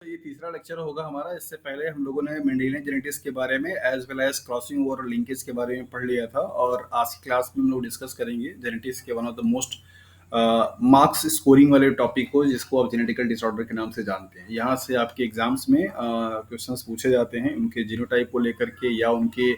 तो ये तीसरा लेक्चर होगा हमारा। इससे पहले हम लोगों ने मेंडेलियन जेनेटिक्स के बारे में as well as crossing over और लिंकेज के बारे में पढ़ लिया था, और आज की क्लास में हम लोग डिस्कस करेंगे जेनेटिक्स के one of the most marks scoring वाले टॉपिक को, जिसको आप जेनेटिकल डिसऑर्डर के नाम से जानते हैं। यहाँ से आपके एग्जाम्स में क्वेश्चंस पूछे जाते हैं उनके जीनोटाइप को लेकर के, या उनके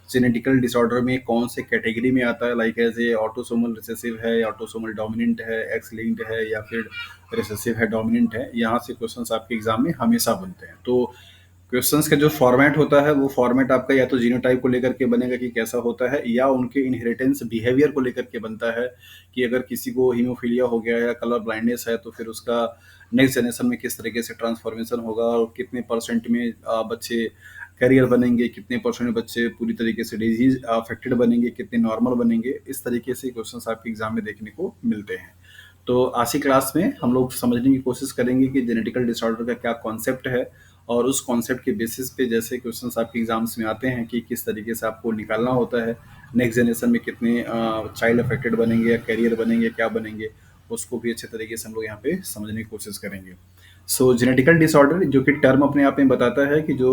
जेनेटिकल डिसऑर्डर में कौन से कैटेगरी में आता है, like as a autosomal recessive है या ऑटोसोमल डोमिनेंट है, एक्स लिंक्ड है या फिर रिसेसिव है, डोमिनेंट है। यहाँ से क्वेश्चंस आपके एग्जाम में हमेशा बनते हैं। तो क्वेश्चंस का जो फॉर्मेट होता है वो फॉर्मेट आपका या तो जीनोटाइप को लेकर के बनेगा कि कैसा होता है, या उनके इनहेरिटेंस बिहेवियर को लेकर के बनता है कि अगर किसी को हीमोफीलिया हो गया या कलर ब्लाइंडनेस है तो फिर उसका नेक्स्ट जनरेशन में किस तरीके से ट्रांसफॉर्मेशन होगा, और कितने परसेंट में बच्चे कैरियर बनेंगे, कितने परसेंट में बच्चे पूरी तरीके से डिजीज अफेक्टेड बनेंगे, कितने नॉर्मल बनेंगे। इस तरीके से क्वेश्चंस आपके एग्जाम में देखने को मिलते हैं। तो आज की क्लास में हम लोग समझने की कोशिश करेंगे कि जेनेटिकल डिसऑर्डर का क्या कॉन्सेप्ट है, और उस कॉन्सेप्ट के बेसिस पे जैसे क्वेश्चंस आपके एग्जाम्स में आते हैं कि किस तरीके से आपको निकालना होता है, नेक्स्ट जनरेशन में कितने चाइल्ड अफेक्टेड बनेंगे या कैरियर बनेंगे, क्या बनेंगे, उसको भी अच्छे तरीके से हम लोग यहाँ पे समझने की कोशिश करेंगे। सो जेनेटिकल डिसऑर्डर जो कि टर्म अपने आप में बताता है कि जो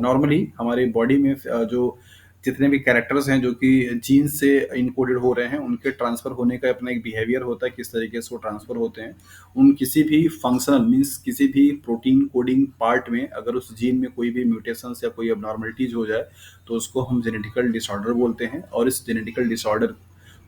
नॉर्मली हमारे बॉडी में जो जितने भी कैरेक्टर्स हैं जो कि जीन से इनकोडेड हो रहे हैं, उनके ट्रांसफर होने का अपना एक बिहेवियर होता है, किस तरीके से वो ट्रांसफर होते हैं। उन किसी भी फंक्शनल मीन्स किसी भी प्रोटीन कोडिंग पार्ट में अगर उस जीन में कोई भी म्यूटेशन या कोई अबनॉर्मलिटीज हो जाए तो उसको हम जेनेटिकल डिसऑर्डर बोलते हैं, और इस जेनेटिकल डिसऑर्डर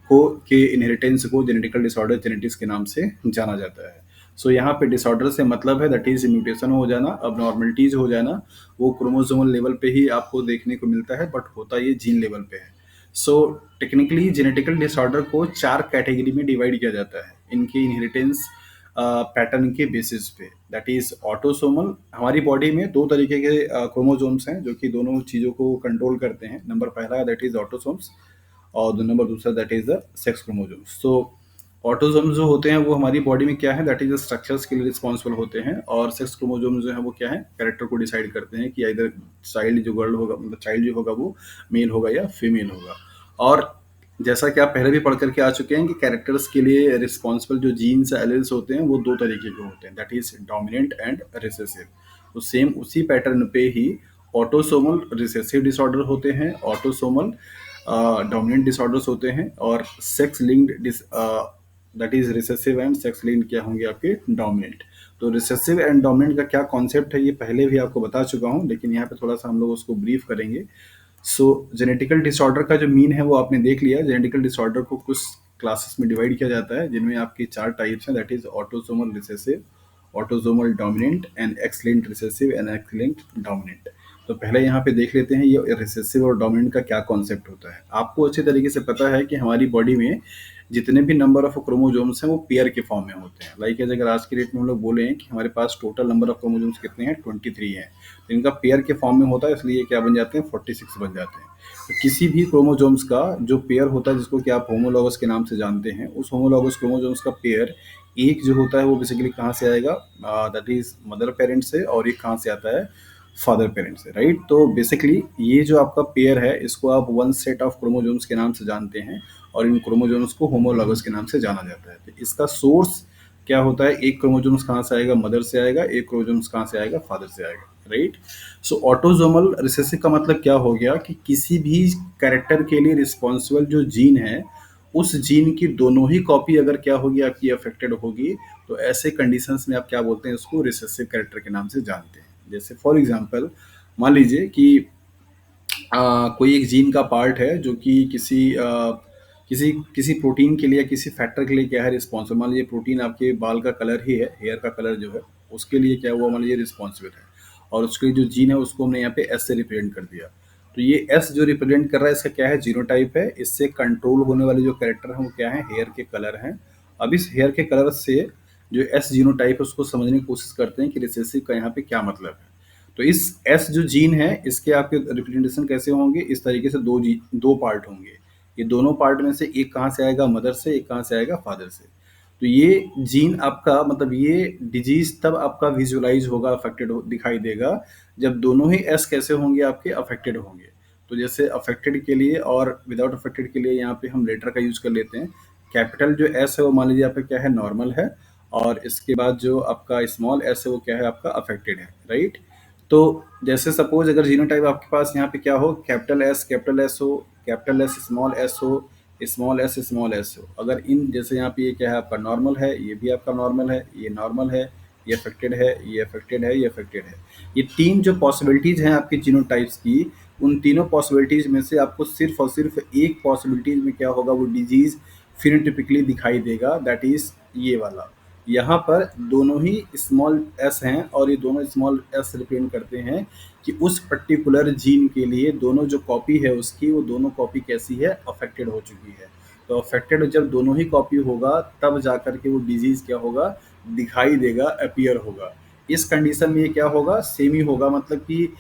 को के इनहेरिटेंस को जेनेटिकल डिसऑर्डर जेनेटिक्स के नाम से जाना जाता है। सो यहाँ पे डिसऑर्डर से मतलब है दैट इज म्यूटेशन हो जाना, अबनॉर्मलिटीज हो जाना। वो क्रोमोसोमल लेवल पे ही आपको देखने को मिलता है, बट होता ये जीन लेवल पे है। सो टेक्निकली जेनेटिकल डिसऑर्डर को 4 कैटेगरी में डिवाइड किया जाता है इनके इनहेरिटेंस पैटर्न के बेसिस पे। That is autosomal. हमारी बॉडी में 2 तरीके के क्रोमोसोम्स हैं जो कि दोनों चीज़ों को कंट्रोल करते हैं। नंबर पहला दैट इज ऑटोसोम्स, और दो नंबर दूसरा that is the sex chromosomes. तो ऑटोसोम्स जो होते हैं वो हमारी बॉडी में क्या है, दैट इज स्ट्रक्चर्स के लिए रिस्पॉन्सिबल होते हैं, और सेक्स क्रोमोसोम्स जो है वो क्या है, कैरेक्टर को डिसाइड करते हैं कि इधर चाइल्ड जो गर्ल होगा, मतलब चाइल्ड जो होगा वो मेल होगा या फीमेल होगा। और जैसा कि आप पहले भी पढ़ करके आ चुके हैं कि कैरेक्टर्स के लिए रिस्पॉन्सिबल जो जीन्स एलिल्स होते हैं वो 2 तरीके के होते हैं, that is dominant and recessive. तो सेम उसी पैटर्न पे ही ऑटोसोमल रिसेसिव डिसऑर्डर होते हैं, ऑटोसोमल डोमिनेंट डिसऑर्डर्स होते हैं, और sex linked that is recessive and sex linked क्या होंगे आपके, डोमिनेंट। तो रिसेसिव एंड डोमिनेंट का क्या कॉन्सेप्ट है ये पहले भी आपको बता चुका हूँ, लेकिन यहाँ पे थोड़ा सा हम लोग उसको ब्रीफ करेंगे। सो जेनेटिकल डिसऑर्डर का जो मीन है वो आपने देख लिया। जेनेटिकल डिसऑर्डर को कुछ क्लासेस में डिवाइड किया जाता है जिनमें आपकी 4 टाइप्स हैं, that is autosomal recessive, autosomal dominant and x linked recessive and x linked dominant. तो पहले यहाँ पे देख लेते हैं ये रिसेसिव और डोमिनेंट का क्या कॉन्सेप्ट होता है। आपको अच्छे तरीके से पता है कि हमारी बॉडी में जितने भी नंबर ऑफ क्रोमोसोम्स हैं वो पेयर के फॉर्म में होते हैं। लाइक अगर आज की डेट में हम लोग बोले हैं कि हमारे पास टोटल नंबर ऑफ क्रोमोसोम्स कितने हैं, 23 हैं, तो इनका पेयर के फॉर्म में होता है, इसलिए क्या बन जाते हैं, 46 बन जाते हैं। तो किसी भी क्रोमोसोम्स का जो पेयर होता है जिसको कि आप होमोलॉगस के नाम से जानते हैं, उस होमोलॉगस क्रोमोसोम्स का पेयर एक जो होता है वो बेसिकली कहाँ से आएगा, दैट इज मदर पेरेंट से, और एक कहाँ से आता है, फादर पेरेंट से, राइट। तो बेसिकली ये जो आपका पेयर है इसको आप वन सेट ऑफ क्रोमोसोम्स के नाम से जानते हैं, और इन क्रोमोसोम्स को होमोलॉगस के नाम से जाना जाता है। तो इसका सोर्स क्या होता है, एक क्रोमोसोम्स कहाँ से आएगा, मदर से आएगा, एक क्रोमोसोम्स कहाँ से आएगा, फादर से आएगा, राइट। सो ऑटोसोमल रिसेसिव का मतलब क्या हो गया कि किसी भी कैरेक्टर के लिए रिस्पॉन्सिबल जो जीन है उस जीन की दोनों ही कॉपी अगर क्या होगी, आपकी अफेक्टेड होगी, तो ऐसे कंडीशंस में आप क्या बोलते हैं, उसको रिसेसिव कैरेक्टर के नाम से जानते हैं। जैसे फॉर एग्जांपल मान लीजिए कि कोई एक जीन का पार्ट है जो कि किसी किसी प्रोटीन के लिए या किसी फैक्टर के लिए क्या है रिस्पॉन्सिबल। मान लीजिए प्रोटीन आपके बाल का कलर ही है, हेयर का कलर जो है उसके लिए क्या हुआ, मान लीजिए रिस्पॉन्सिबल है, और उसके जो जीन है उसको हमने यहाँ पे एस से रिप्रेजेंट कर दिया। तो ये एस जो रिप्रेजेंट कर रहा है इसका क्या है, जीनोटाइप है। इससे कंट्रोल होने वाले जो कैरेक्टर हैं वो क्या है, हेयर के कलर हैं। अब इस हेयर के कलर से जो एस जीनोटाइप है उसको समझने की कोशिश करते हैं कि रिसेसिव का यहाँ पे क्या मतलब है। तो इस एस जो जीन है इसके आपके रिप्रेजेंटेशन कैसे होंगे, इस तरीके से दो पार्ट होंगे। ये दोनों पार्ट में से एक कहाँ से आएगा, मदर से, एक कहाँ से आएगा, फादर से। तो ये जीन आपका मतलब ये डिजीज तब आपका विजुअलाइज होगा, अफेक्टेड दिखाई देगा जब दोनों ही एस कैसे होंगे, आपके अफेक्टेड होंगे। तो जैसे अफेक्टेड के लिए और विदाउट अफेक्टेड के लिए यहाँ पे हम लेटर का यूज कर लेते हैं। कैपिटल जो एस है वो मान लीजिए आपका क्या है, नॉर्मल है, और इसके बाद जो आपका स्मॉल एस है वो क्या है आपका अफेक्टेड है, राइट। तो जैसे सपोज अगर जीनोटाइप आपके पास यहाँ पे क्या हो, कैपिटल एस हो, कैपिटल एस स्मॉल एस हो, अगर इन जैसे यहाँ पे ये क्या है आपका नॉर्मल है, ये भी आपका नॉर्मल है, ये नॉर्मल है, ये अफेक्टेड है, ये अफेक्टेड है, ये अफेक्टेड है, ये तीन जो पॉसिबिलिटीज हैं आपके जीनोटाइप्स की, उन तीनों पॉसिबिलिटीज में से आपको सिर्फ और सिर्फ एक पॉसिबिलिटीज में क्या होगा, वो डिजीज फिनोटिपिकली दिखाई देगा, दैट इज ये वाला। यहाँ पर दोनों ही स्मॉल एस हैं और ये दोनों स्मॉल एस रिप्रेजेंट करते हैं कि उस पर्टिकुलर जीन के लिए दोनों जो कॉपी है उसकी, वो दोनों कॉपी कैसी है, अफेक्टेड हो चुकी है। तो अफेक्टेड जब दोनों ही कॉपी होगा तब जाकर के वो डिजीज क्या होगा, दिखाई देगा, अपीयर होगा। इस कंडीशन में ये क्या होगा, सेमी होगा, मतलब कि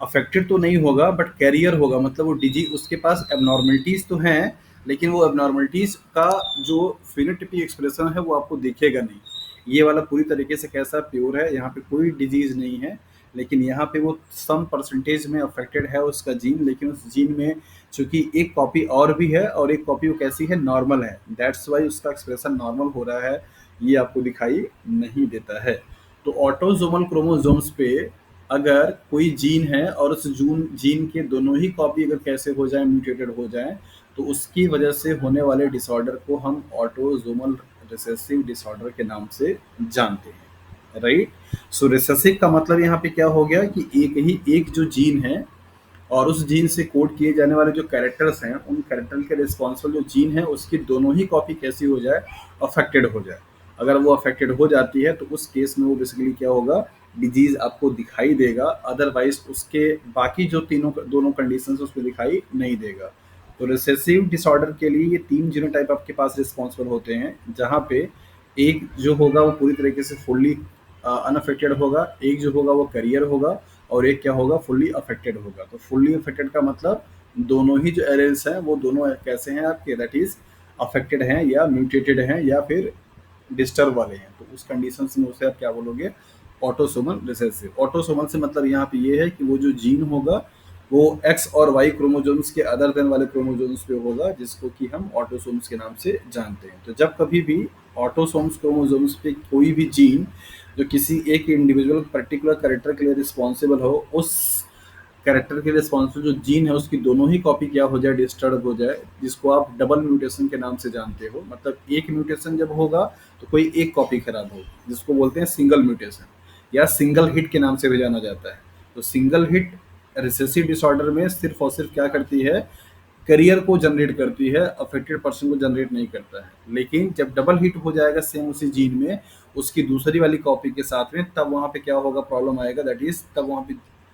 अफेक्टेड तो नहीं होगा बट कैरियर होगा, मतलब वो डिजी उसके पास एबनॉर्मलिटीज तो हैं, लेकिन वो एबनॉर्मलिटीज का जो फिनोटाइपिक एक्सप्रेशन है वो आपको दिखेगा नहीं। ये वाला पूरी तरीके से कैसा प्योर है, यहाँ पे कोई डिजीज नहीं है, लेकिन यहाँ पे वो सम परसेंटेज में अफेक्टेड है उसका जीन, लेकिन उस जीन में चूंकि एक कॉपी और भी है और एक कॉपी वो कैसी है, नॉर्मल है, दैट्स वाई उसका एक्सप्रेशन नॉर्मल हो रहा है, ये आपको दिखाई नहीं देता है। तो ऑटोजोमल क्रोमोसोम्स पे अगर कोई जीन है और उस जून जीन के दोनों ही कॉपी अगर कैसे हो जाए, म्यूटेटेड हो जाए, तो उसकी वजह से होने वाले डिसऑर्डर को हम ऑटोजोमल रिसेसिव डिसऑर्डर के नाम से जानते हैं, राइट। सो रिसेसिव का मतलब यहाँ पे क्या हो गया कि एक जो जीन है और उस जीन से कोड किए जाने वाले जो कैरेक्टर्स हैं, उन कैरेक्टर के रिस्पॉन्सिबल जो जीन है उसकी दोनों ही कॉपी कैसी हो जाए, अफेक्टेड हो जाए। अगर वो अफेक्टेड हो जाती है तो उस केस में वो बेसिकली क्या होगा, डिजीज आपको दिखाई देगा, अदरवाइज उसके बाकी जो तीनों दोनों कंडीशंस उसमें दिखाई नहीं देगा। तो रिसेसिव डिसऑर्डर के लिए ये तीन जीनोटाइप आपके पास रिस्पॉन्सिबल होते हैं, जहाँ पे एक जो होगा वो पूरी तरीके से फुल्ली अनअफेक्टेड होगा, एक जो होगा वो करियर होगा, और एक क्या होगा, फुल्ली अफेक्टेड होगा। तो फुल्ली अफेक्टेड का मतलब दोनों ही जो एरेल्स हैं वो दोनों कैसे हैं आपके, दैट इज अफेक्टेड हैं या म्यूटेटेड हैं या फिर डिस्टर्ब वाले हैं। तो उस कंडीशन में उसे आप क्या बोलोगे, ऑटोसोमल रिसेसिव। ऑटोसोमल से मतलब यहाँ पे ये है कि वो जो जीन होगा वो एक्स और वाई क्रोमोसोम्स के अदर देन वाले क्रोमोसोम्स पे होगा, जिसको कि हम ऑटोसोम्स के नाम से जानते हैं। तो जब कभी भी ऑटोसोम्स क्रोमोसोम्स पे कोई भी जीन जो किसी एक इंडिविजुअल पर्टिकुलर कैरेक्टर के लिए रिस्पॉन्सिबल हो, उस कैरेक्टर के रिस्पॉन्सिबल जो जीन है उसकी दोनों ही कॉपी क्या हो जाए, डिस्टर्ब हो जाए, जिसको आप डबल म्यूटेशन के नाम से जानते हो। मतलब एक म्यूटेशन जब होगा तो कोई एक कॉपी खराब होगी, जिसको बोलते हैं सिंगल म्यूटेशन या सिंगल हिट के नाम से भी जाना जाता है। तो सिंगल हिट रिसेसिव डिसऑर्डर में सिर्फ और सिर्फ क्या करती है, करियर को जनरेट करती है, अफेक्टेड पर्सन को जनरेट नहीं करता है। लेकिन जब डबल हिट हो जाएगा सेम उसी जीन में उसकी दूसरी वाली कॉपी के साथ में, तब वहाँ पे क्या होगा, प्रॉब्लम आएगा, दैट इज तब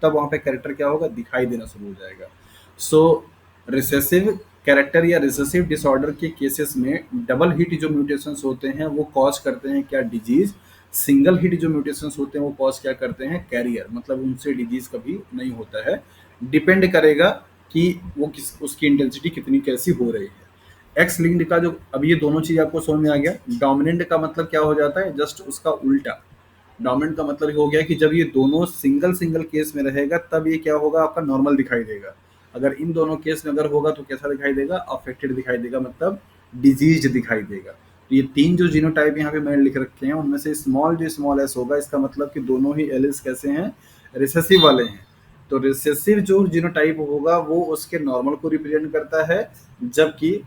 वहाँ पे कैरेक्टर क्या होगा, दिखाई देना शुरू हो जाएगा। सो रिसेसिव कैरेक्टर या रिसेसिव डिसऑर्डर के केसेस में डबल हिट जो म्यूटेशंस होते हैं वो कॉज करते हैं क्या, डिजीज। सिंगल हिट जो म्यूटेशंस होते हैं वो कॉज क्या करते हैं, कैरियर, मतलब उनसे डिजीज कभी नहीं होता है। डिपेंड करेगा कि वो किस उसकी इंटेंसिटी कितनी कैसी हो रही है। एक्स लिंक्ड का जो, अब ये दोनों चीज आपको समझ में आ गया। डोमिनेंट का मतलब क्या हो जाता है, जस्ट उसका उल्टा। डोमिनेंट का मतलब हो गया कि जब ये दोनों सिंगल सिंगल केस में रहेगा तब ये क्या होगा, आपका नॉर्मल दिखाई देगा। अगर इन दोनों केस में अगर होगा तो कैसा दिखाई देगा, अफेक्टेड दिखाई देगा, मतलब डिजीज दिखाई देगा। तो ये तीन जो जीनोटाइप यहाँ पे मैंने लिख रखे हैं उनमें से स्मॉल जो स्मॉल एस होगा, इसका मतलब कि दोनों ही एलिस कैसे हैं, रिसेसिव वाले हैं। तो रिसेसिव जो जीनोटाइप होगा वो उसके नॉर्मल को रिप्रेजेंट करता है, जबकि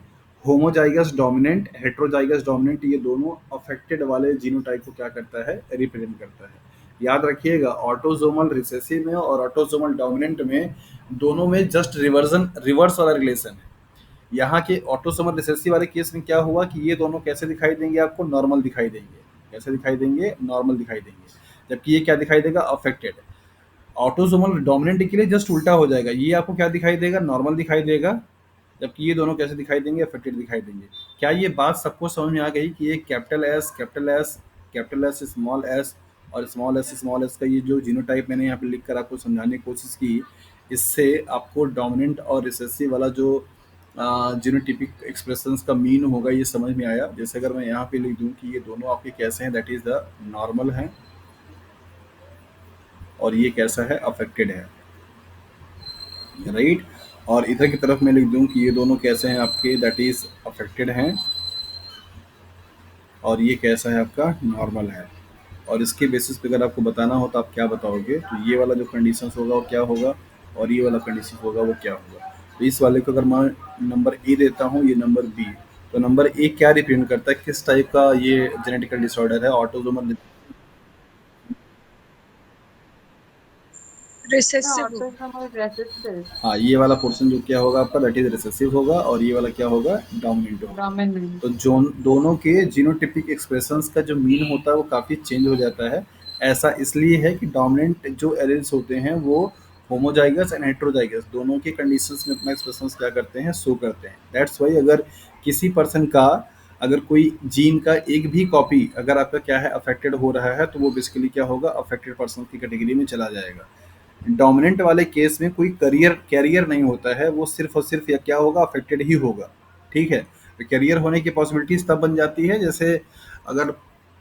होमोजाइगस डोमिनेंट, हेट्रोजाइगस डोमिनेंट, ये दोनों अफेक्टेड वाले जीनोटाइप को क्या करता है, रिप्रेजेंट करता है। याद रखिएगा, ऑटोसोमल रिसेसिव में और ऑटोसोमल डोमिनेंट में दोनों में जस्ट रिवर्स वाला रिलेशन है। यहाँ के ऑटोसोमल रिसेसिव वाले केस में क्या हुआ कि ये दोनों कैसे दिखाई देंगे, आपको नॉर्मल दिखाई देंगे। कैसे दिखाई देंगे, नॉर्मल दिखाई देंगे। जबकि ये क्या दिखाई देगा, अफेक्टेड। ऑटोसोमल डोमिनेंट के लिए जस्ट उल्टा हो जाएगा, ये आपको क्या दिखाई देगा, नॉर्मल दिखाई देगा, जबकि ये दोनों कैसे दिखाई देंगे, अफेक्टेड दिखाई देंगे। क्या ये बात सबको समझ में आ गई कि ये कैपिटल एस स्मॉल एस का ये जो जीनोटाइप मैंने यहाँ पे लिख कर आपको समझाने की कोशिश की, इससे आपको डोमिनेंट और रिसेसिव वाला जो जीनोटिपिक एक्सप्रेशंस का मीन होगा ये समझ में आया। जैसे अगर मैं यहाँ पे लिख दूँ कि ये दोनों आपके कैसे हैं, दैट इज द नॉर्मल है, और ये कैसा है, अफेक्टेड है, राइट। और इधर की तरफ मैं लिख दूं कि ये दोनों कैसे हैं आपके, दैट इज अफेक्टेड हैं, और ये कैसा है आपका नॉर्मल है। और इसके बेसिस पे अगर आपको बताना हो तो आप क्या बताओगे, तो ये वाला जो कंडीशंस होगा वो क्या होगा, और ये वाला कंडीशन होगा वो क्या होगा। तो इस वाले को अगर मैं नंबर ए देता हूँ, ये नंबर बी, तो नंबर ए क्या रिप्रेजेंट करता है, किस टाइप का ये जेनेटिकल डिसऑर्डर है, ऑटोसोमल। हाँ, रिसेसिव होगा। Autosomal recessive. हाँ, ये वाला पोर्शन जो क्या होगा आपका, दैट इज रिसेसिव होगा, और ये वाला क्या होगा, डोमिनेंट होगा। डोमिनेंट। तो जो दोनों के जीनोटिपिक एक्सप्रेशंस का जो मीन होता है वो काफ़ी चेंज हो जाता है। ऐसा इसलिए है कि डोमिनेंट जो एलील्स होते हैं वो होमोजाइगस एंड हेटेरोजाइगस दोनों के कंडीशंस में अपना एक्सप्रेशंस क्या करते हैं, शो करते हैं। दैट्स वाई अगर किसी पर्सन का अगर कोई जीन का एक भी कॉपी अगर आपका क्या है अफेक्टेड हो रहा है, तो वो बेसिकली क्या होगा, अफेक्टेड पर्सन की कैटेगरी में चला जाएगा। डोमिनेंट वाले केस में कोई करियर कैरियर नहीं होता है, वो सिर्फ और सिर्फ या क्या होगा, अफेक्टेड ही होगा। ठीक है, तो कैरियर होने की पॉसिबिलिटीज तब बन जाती है जैसे अगर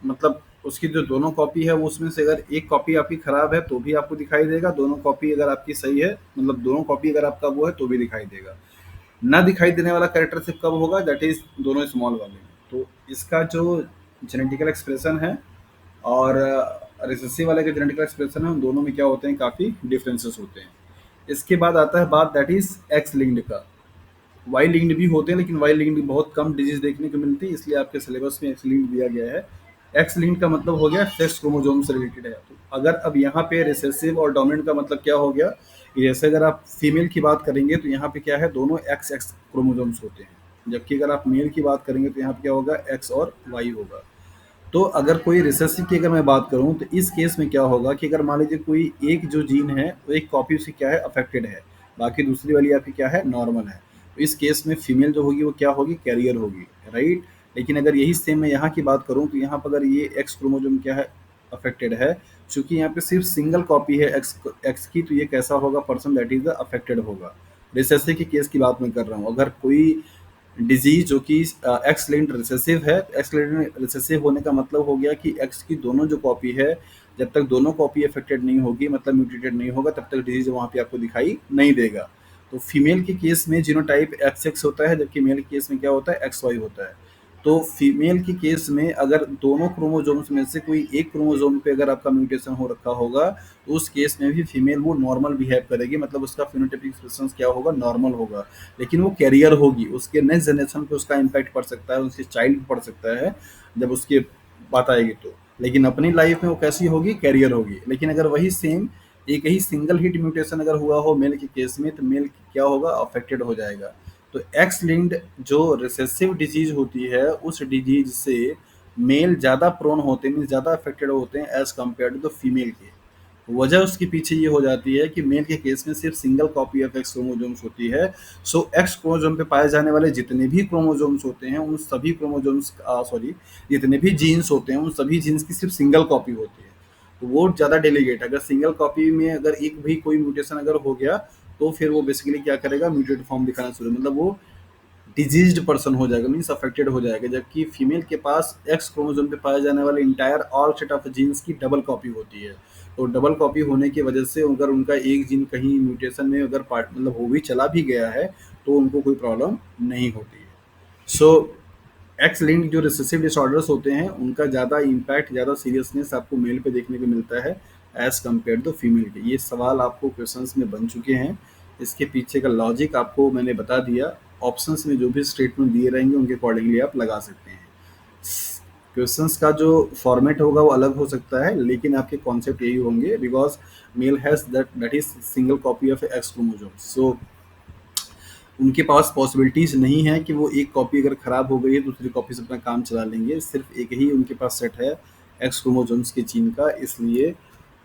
मतलब उसकी जो दोनों कॉपी है वो उसमें से अगर एक कॉपी आपकी खराब है तो भी आपको दिखाई देगा, दोनों कॉपी अगर आपकी सही है मतलब दोनों कॉपी अगर आपका वो है तो भी दिखाई देगा। ना दिखाई देने वाला कैरेक्टर सिर्फ कब होगा, दैट इज दोनों स्मॉल वाले में। तो इसका जो जेनेटिकल एक्सप्रेशन है और रिसेसिव वाले के जेनेटिकल एक्सप्रेशन है, उन दोनों में क्या होते हैं, काफ़ी डिफरेंसेस होते हैं। इसके बाद आता है बात दैट इज एक्स लिंक्ड का। वाई लिंक्ड भी होते हैं लेकिन वाई लिंक्ड बहुत कम डिजीज देखने को मिलती है, इसलिए आपके सिलेबस में एक्स लिंक्ड दिया गया है। एक्स लिंक्ड का मतलब हो गया सेक्स क्रोमोजोम से रिलेटेड है। तो अगर अब यहाँ पे रिसेसिव और डोमिनेंट का मतलब क्या हो गया कि जैसे अगर आप फीमेल की बात करेंगे तो यहाँ पे क्या है, दोनों एक्स एक्स क्रोमोजोम्स होते हैं, जबकि अगर आप मेल की बात करेंगे तो यहाँ पे क्या होगा, एक्स और वाई होगा। तो अगर कोई रिसेसिव की अगर मैं बात करूँ तो इस केस में क्या होगा कि अगर मान लीजिए कोई एक जो जीन है वो एक कॉपी उसकी क्या है अफेक्टेड है, बाकी दूसरी वाली आपकी क्या है नॉर्मल है, तो इस केस में फीमेल जो होगी वो क्या होगी, कैरियर होगी, राइट। लेकिन अगर यही सेम मैं यहाँ की बात करूँ तो यहाँ पर अगर ये एक्स क्रोमोजोम क्या है अफेक्टेड है, चूंकि यहाँ पे सिर्फ सिंगल कॉपी है एक्स एक्स की, तो ये कैसा होगा, person that is the affected होगा। रिसेसिव की केस की बात मैं कर रहा हूँ। अगर कोई डिजीज जो कि एक्स लिंक्ड रिसेसिव है, एक्स लिंक्ड रिसेसिव होने का मतलब हो गया कि एक्स की दोनों जो कॉपी है, जब तक दोनों कॉपी अफेक्टेड नहीं होगी मतलब म्यूटेटेड नहीं होगा तब तक डिजीज वहाँ पे आपको दिखाई नहीं देगा। तो फीमेल के केस में जीनोटाइप एक्स एक्स होता है, जबकि मेल के केस में क्या होता है, एक्स वाई होता है। तो फीमेल के केस में अगर दोनों क्रोमोजोम्स में से कोई एक क्रोमोजोम पे अगर आपका म्यूटेशन हो रखा होगा, तो उस केस में भी फीमेल वो नॉर्मल बिहेव करेगी, मतलब उसका फिनोटाइपिक एक्सप्रेशन क्या होगा, नॉर्मल होगा। लेकिन वो कैरियर होगी, उसके नेक्स्ट जनरेशन पे उसका इम्पैक्ट पड़ सकता है, उसके चाइल्ड पे पड़ सकता है जब उसकी बात आएगी तो। लेकिन अपनी लाइफ में वो कैसी होगी, कैरियर होगी। लेकिन अगर वही सेम एक ही सिंगल हिट म्यूटेशन अगर हुआ हो मेल के केस में, तो मेल क्या होगा, अफेक्टेड हो जाएगा। तो एक्स लिंक्ड जो रिसेसिव डिजीज होती है उस डिजीज से मेल ज़्यादा प्रोन होते हैं, मीन्स ज़्यादा अफेक्टेड होते हैं as compare to the female के। वजह उसके पीछे ये हो जाती है कि मेल के केस में सिर्फ single copy of x chromosomes होती है। सो एक्स क्रोमोजोम पे पाए जाने वाले जितने भी क्रोमोजोम्स होते हैं उन सभी क्रोमोजोम्स सॉरी जितने भी जीन्स होते हैं उन सभी जीन्स की सिर्फ सिंगल कॉपी होती है। तो वो ज़्यादा डेलीगेट, अगर सिंगल कॉपी में अगर एक भी कोई म्यूटेशन अगर हो गया तो फिर वो बेसिकली क्या करेगा, म्यूटेड फॉर्म दिखाना शुरू, मतलब वो डिजीज्ड पर्सन हो जाएगा, मीन्स अफेक्टेड हो जाएगा। जबकि फीमेल के पास एक्स क्रोमोसोम पे पाए जाने वाले entire all set of genes की डबल कॉपी होती है। तो डबल कॉपी होने की वजह से अगर उनका एक जीन कहीं म्यूटेशन में अगर पार्ट मतलब हो भी चला भी गया है तो उनको कोई प्रॉब्लम नहीं होती है। सो एक्स लिंक्ड जो रिसेसिव डिसऑर्डर्स होते हैं उनका ज़्यादा इम्पैक्ट, ज़्यादा सीरियसनेस आपको मेल पे देखने को मिलता है एज कम्पेयर टू फीमेल के। ये सवाल आपको क्वेश्चंस में बन चुके हैं, इसके पीछे का लॉजिक आपको मैंने बता दिया। ऑप्शंस में जो भी स्टेटमेंट दिए रहेंगे उनके अकॉर्डिंगली आप लगा सकते हैं। क्वेश्चंस का जो फॉर्मेट होगा वो अलग हो सकता है लेकिन आपके कॉन्सेप्ट यही होंगे, because male has that is single copy of X chromosome. So उनके पास पॉसिबिलिटीज़ नहीं है कि वो एक कॉपी अगर ख़राब हो गई है दूसरी कॉपी से अपना काम चला लेंगे, सिर्फ एक ही उनके पास सेट है एक्स क्रोमोसोम्स के जीन का। इसलिए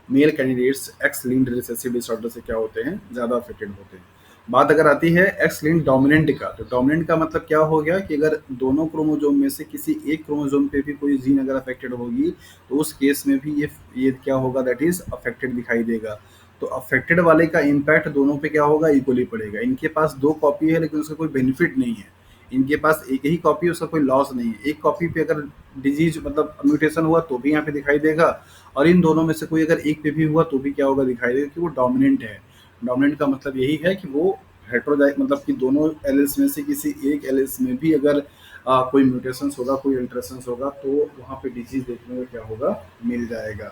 male candidates x linked recessive disorder से क्या होते हैं, ज़्यादा अफेक्टेड होते हैं। बात अगर आती है एक्स लिंक्ड डोमिनेंट का, तो डोमिनेंट का मतलब क्या हो गया कि अगर दोनों क्रोमोसोम में से किसी एक क्रोमोसोम पे भी कोई जीन अगर अफेक्टेड होगी तो उस केस में भी ये क्या होगा, दैट इज अफेक्टेड दिखाई देगा। तो अफेक्टेड वाले का इम्पैक्ट दोनों पे क्या होगा, इक्वली पड़ेगा। इनके पास दो कॉपी है लेकिन उसका कोई बेनिफिट नहीं है, इनके पास एक ही कॉपी है उसका कोई लॉस नहीं है। एक कॉपी पे अगर डिजीज मतलब म्यूटेशन हुआ तो भी यहाँ पे दिखाई देगा, और इन दोनों में से कोई अगर एक पे भी हुआ तो भी क्या होगा, दिखाई देगा कि वो डोमिनेंट है। डोमिनेंट का मतलब यही है कि वो हेट्रोजाइट मतलब कि दोनों एलिल्स में से किसी एक एलिल्स में भी अगर कोई म्यूटेशंस होगा, कोई अल्टरेशंस होगा, तो वहाँ पे डिजीज देखने को क्या होगा, मिल जाएगा।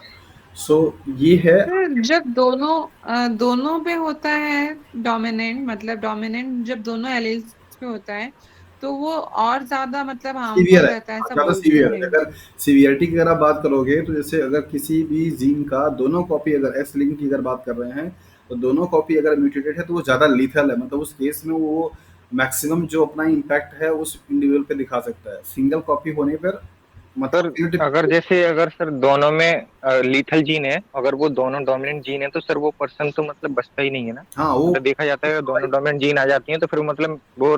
सो ये है। तो जब दोनों पे होता है डोमिनेंट, मतलब डोमिनेंट जब दोनों एलील्स पे होता है तो वो और ज्यादा मतलब सीवियर हार्मफुल है, रहता है, और ऐसा ज़्यादा बोलते सीवियर है। हैं। अगर सीवियरिटी की अगर आप बात करोगे, तो जैसे अगर किसी भी जीन का दोनों कॉपी, अगर एक्स लिंक की अगर बात कर रहे हैं, तो दोनों कॉपी अगर म्यूटेटेड है तो वो ज़्यादा लीथल है। मतलब उस केस में वो मैक्सिमम जो अपना इम्पैक्ट है उस इंडिविजुअल पे दिखा सकता है। सिंगल कॉपी होने पर मतलब सर phenotypic- अगर जैसे अगर सर दोनों में लीथल जीन है, अगर वो दोनों डोमिनेंट जीन है तो सर वो पर्सन तो मतलब बचता ही नहीं है ना। हाँ, वो मतलब देखा जाता है दोनों डोमिनेंट जीन आ जाती हैं तो फिर मतलब वो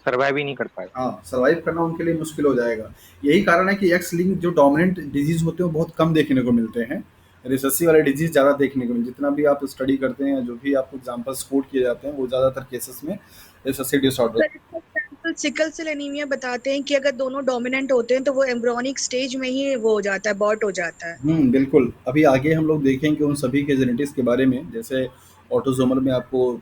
सरवाइव ही नहीं कर पाएगा। हाँ, सर्वाइव करना उनके लिए मुश्किल हो जाएगा। यही कारण है कि एक्स लिंक जो डोमिनेंट डिजीज होते हैं वो बहुत कम देखने को मिलते हैं। रिसेसिव वाले डिजीज ज़्यादा देखने को मिलते हैं। जितना भी आप स्टडी करते हैं, जो भी आपको एग्जाम्पल्स कोट किए जाते हैं, वो ज़्यादातर केसेस में रिसेसिव डिसऑर्डर। सर इसका एग्जाम्पल सिकल सेल एनीमिया बताते हैं कि अगर दोनों डोमिनेंट होते हैं तो वो एम्ब्रियोनिक स्टेज में ही वो हो जाता है, बॉट हो जाता है। बिल्कुल। अभी आगे हम लोग देखेंगे उन सभी के जेनेटिक्स के बारे में, जैसे ऑटोसोमल में आपको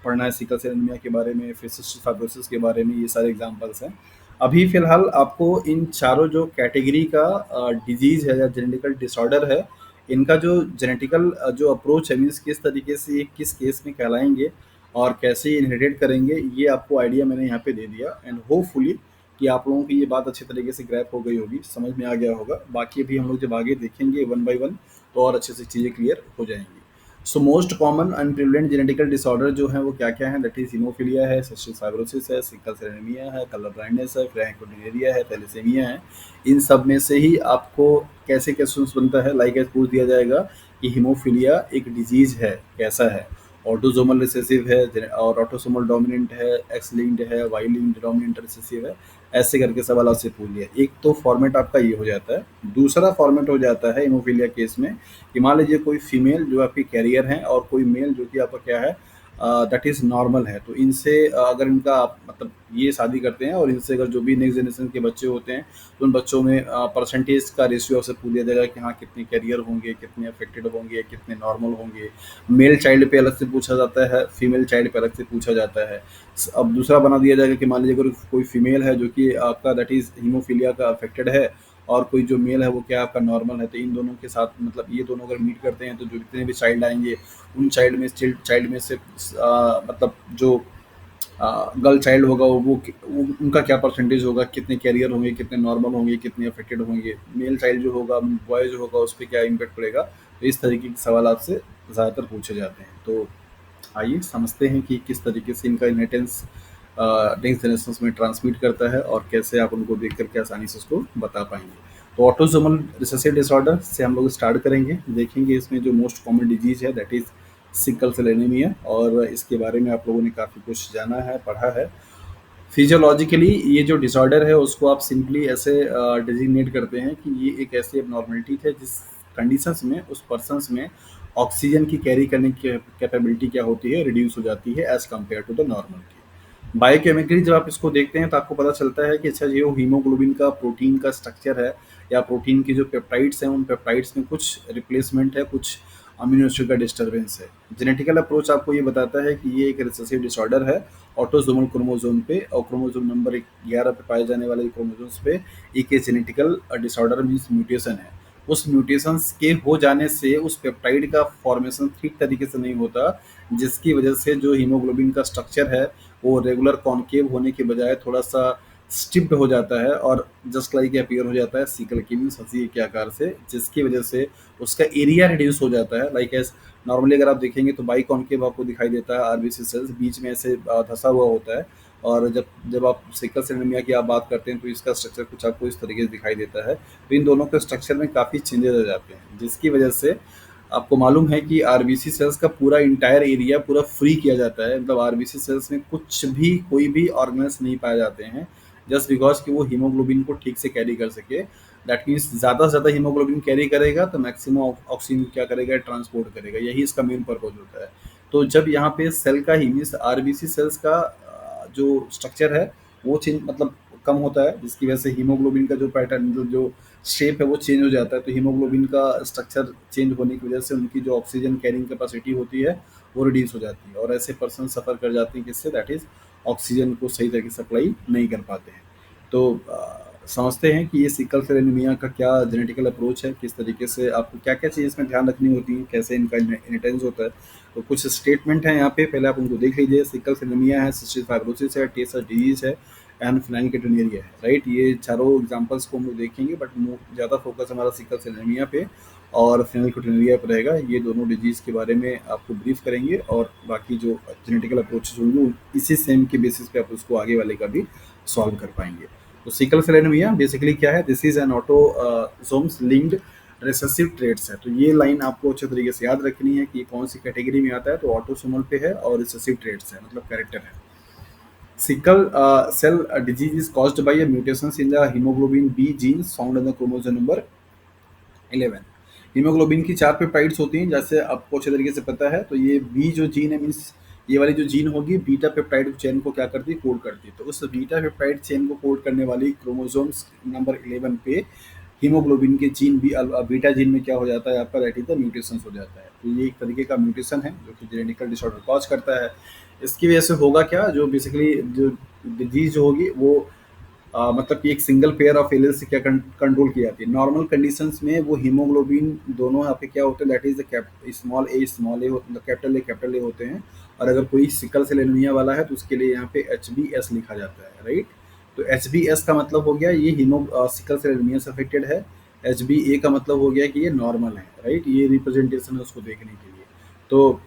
पढ़ना है सिकल सेल एनीमिया के बारे में, फिर सिस्टिक फाइब्रोसिस के बारे में, ये सारे एग्जांपल्स हैं। अभी फ़िलहाल आपको इन चारों जो कैटेगरी का डिज़ीज़ है या जेनेटिकल डिसऑर्डर है, इनका जो जेनेटिकल जो अप्रोच है, मीन्स किस तरीके से ये किस केस में कहलाएँगे और कैसे इनहेरिट करेंगे, ये आपको आइडिया मैंने यहाँ पे दे दिया। एंड होपफुली कि आप लोगों की ये बात अच्छे तरीके से ग्रैप हो गई होगी, समझ में आ गया होगा। बाकी अभी हम लोग जब आगे देखेंगे वन बाय वन, तो और अच्छे से चीज़ें क्लियर हो जाएंगी। So most common and prevalent genetical disorder जो है वो क्या क्या है, दैट इज हीमोफीलिया है, सिस्टिक फाइब्रोसिस है, सिकल सेल एनीमिया है, कलर ब्लाइंडनेस है, फ्रैंकोटिनेरिया है, थैलेसीमिया है। इन सब में से ही आपको कैसे क्वेश्चंस बनता है, लाइक पूछ दिया जाएगा कि हीमोफीलिया एक डिजीज है, कैसा है, ऑटोसोमल रिसेसिव है और ऑटोसोमल डोमिनेंट है, एक्स लिंक्ड है, वाई लिंक्ड डोमिनेंट रिसेसिव है। ऐसे करके सवाल आपसे पूछ लिया। एक तो फॉर्मेट आपका ये हो जाता है। दूसरा फॉर्मेट हो जाता है हीमोफीलिया केस में कि मान लीजिए कोई फीमेल जो आपकी कैरियर है और कोई मेल जो कि आपका क्या है, दैट इज़ नॉर्मल है। तो इनसे अगर इनका मतलब ये शादी करते हैं और इनसे अगर जो भी नेक्स्ट जनरेशन के बच्चे होते हैं, तो उन बच्चों में परसेंटेज का रेशियो आपसे पूछ दिया जाएगा कि हाँ कितने कैरियर होंगे, कितने अफेक्टेड होंगे, कितने नॉर्मल होंगे। मेल चाइल्ड पे अलग से पूछा जाता है, फीमेल चाइल्ड पे अलग से पूछा जाता है। अब दूसरा बना दिया जाएगा कि मान लीजिए अगर कोई फीमेल है जो कि आपका दैट इज़ हीमोफीलिया का अफेक्टेड है, और कोई जो मेल है वो क्या आपका नॉर्मल है, तो इन दोनों के साथ मतलब ये दोनों अगर मीट करते हैं तो जो जितने भी चाइल्ड आएंगे, उन चाइल्ड में से मतलब जो गर्ल चाइल्ड होगा वो उनका क्या परसेंटेज होगा, कितने कैरियर होंगे, कितने नॉर्मल होंगे, कितने अफेक्टेड होंगे, मेल चाइल्ड जो होगा, बॉय जो होगा, उस पर क्या इम्पेक्ट पड़ेगा। तो इस तरीके के सवाल आपसे ज़्यादातर पूछे जाते हैं। तो आइए समझते हैं कि किस तरीके से इनका इनहेरिटेंस नेक्स्ट जनरेशन में ट्रांसमिट करता है और कैसे आप उनको देख करके आसानी से उसको बता पाएंगे। तो ऑटोसोमल रिसेसिव डिसऑर्डर से हम लोग स्टार्ट करेंगे, देखेंगे इसमें जो मोस्ट कॉमन डिजीज है that is sickle cell anaemia, और इसके बारे में आप लोगों ने काफ़ी कुछ जाना है, पढ़ा है। फिजियोलॉजिकली ये जो डिसऑर्डर है उसको आप सिंपली ऐसे डिजिग्नेट करते हैं कि ये एक ऐसी एबनॉर्मलिटी है जिस कंडीशंस में उस पर्सन्स में ऑक्सीजन की कैरी करने की कैपेबिलिटी क्या होती है, रिड्यूस हो जाती है as compare to the normal की। बायोकेमिकली जब आप इसको देखते हैं तो आपको पता चलता है कि अच्छा ये वो हीमोग्लोबिन का प्रोटीन का स्ट्रक्चर है, या प्रोटीन की जो पेप्टाइड्स हैं उन पेप्टाइड्स में कुछ रिप्लेसमेंट है, कुछ अमीनो एसिड का डिस्टर्बेंस है। जेनेटिकल अप्रोच आपको ये बताता है कि ये एक रिसेसिव डिसऑर्डर है ऑटोसोमल क्रोमोसोम पे, और क्रोमोसोम नंबर 11 पे पाए जाने वाले क्रोमोसोम्स पे एक जेनेटिकल डिसऑर्डर मीन्स म्यूटेशन है। उस म्यूटेशंस के हो जाने से उस पेप्टाइड का फॉर्मेशन ठीक तरीके से नहीं होता, जिसकी वजह से जो हीमोग्लोबिन का स्ट्रक्चर है वो रेगुलर कॉन्केव होने के बजाय थोड़ा सा स्टिप्ड हो जाता है और जस्ट लाइक अपीयर हो जाता है सिकल की मीन्स हंसी के आकार से, जिसकी वजह से उसका एरिया रिड्यूस हो जाता है। लाइक एज नॉर्मली अगर आप देखेंगे तो बाई कॉन्केव आपको दिखाई देता है आरबीसी सेल्स बीच में ऐसे धंसा हुआ होता है। और जब जब आप सिकल सेल एनीमिया की आप बात करते हैं तो इसका स्ट्रक्चर कुछ आपको इस तरीके से दिखाई देता है। तो इन दोनों के स्ट्रक्चर में काफ़ी चेंजेस आ जाते हैं, जिसकी वजह से आपको मालूम है कि आरबीसी सेल्स का पूरा इंटायर एरिया पूरा फ्री किया जाता है। मतलब आरबीसी सेल्स में कुछ भी कोई भी ऑर्गेनेल्स नहीं पाए जाते हैं, जस्ट बिकॉज कि वो हीमोग्लोबिन को ठीक से कैरी कर सके। दैट मीन्स ज़्यादा से ज़्यादा हीमोग्लोबिन कैरी करेगा तो मैक्सिमम ऑक्सीजन क्या करेगा, ट्रांसपोर्ट करेगा, यही इसका मेन पर्पज होता है। तो जब यहाँ पे सेल का ही मीन्स आरबीसी सेल्स का जो स्ट्रक्चर है वो चेंज मतलब कम होता है, जिसकी वजह से हीमोग्लोबिन का जो पैटर्न जो शेप है वो चेंज हो जाता है। तो हीमोग्लोबिन का स्ट्रक्चर चेंज होने की वजह से उनकी जो ऑक्सीजन कैरिंग कैपेसिटी होती है वो रिड्यूस हो जाती है, और ऐसे पर्सन सफ़र कर जाते हैं किससे, दैट इज़ ऑक्सीजन को सही तरीके से सप्लाई नहीं कर पाते हैं। तो समझते हैं कि ये सिकल सेल एनीमिया का क्या जेनेटिकल अप्रोच है, किस तरीके से आपको क्या-क्या चीज़ इसमें ध्यान रखनी होती है, कैसे इनका इनहेरिटेंस होता है। तो कुछ स्टेटमेंट हैं यहाँ पे, पहले आप उनको देख लीजिए। सिकल सेल एनीमिया है, सिस्टिक फाइब्रोसिस है, टे डिजीज़ है एंड फेनिलकेटोनुरिया है, राइट? ये चारों एग्जांपल्स को हम लोग देखेंगे, बट ज़्यादा फोकस हमारा सिकल सेल एनीमिया पे और फेनिलकेटोनुरिया पे रहेगा। ये दोनों डिजीज़ के बारे में आपको ब्रीफ करेंगे और बाकी जो जेनेटिकल अप्रोचेस होंगे, इसी सेम के बेसिस पे आप उसको आगे वाले का भी सॉल्व कर पाएंगे। तो सिकल सेल एनीमिया बेसिकली क्या है? This is an autosomes linked recessive traits है। तो ये लाइन आपको अच्छे तरीके से याद रखनी है कि ये कौन सी कैटेगरी में आता है। तो ऑटोसोमल पे है और रिसेसिव ट्रेट्स है, मतलब कैरेक्टर है। Sickle cell disease is caused by a mutations in the haemoglobin B genes found in the chromosome number 11। Haemoglobin की 4 पेप्टाइड्स होती हैं, जैसे आपको अच्छे तरीके से पता है। तो ये बी जो जीन है, मीन्स ये वाली जो जीन होगी, बीटा पेप्टाइड चेन को क्या करती है? कोड करती है। तो उस बीटा पेप्टाइड चेन को कोड करने वाली क्रोमोसोम्स नंबर 11 पे हीमोग्लोबिन के जीन भी बीटा जीन में क्या हो जाता है आपका? दैट इज द म्यूटेशन हो जाता है। तो ये एक तरीके का म्यूटेशन है जो कि जेनेटिकल डिसऑर्डर कॉज करता है। इसकी वजह से होगा क्या? जो बेसिकली जो डिजीज जो होगी वो मतलब कि एक सिंगल पेयर ऑफ एलील से क्या कंट्रोल की जाती है। नॉर्मल कंडीशंस में वो हीमोग्लोबिन दोनों यहाँ पे क्या होते हैं? That is the small A capital ए होते हैं। और अगर कोई सिकल सेल एनीमिया वाला है तो उसके लिए यहाँ पे HbS लिखा जाता है, राइट? तो HbS का मतलब हो गया ये सिकल सेल एनीमिया से अफेक्टेड है। HbA का मतलब हो गया कि ये नॉर्मल है, राइट? ये रिप्रेजेंटेशन है उसको देखने के लिए। तो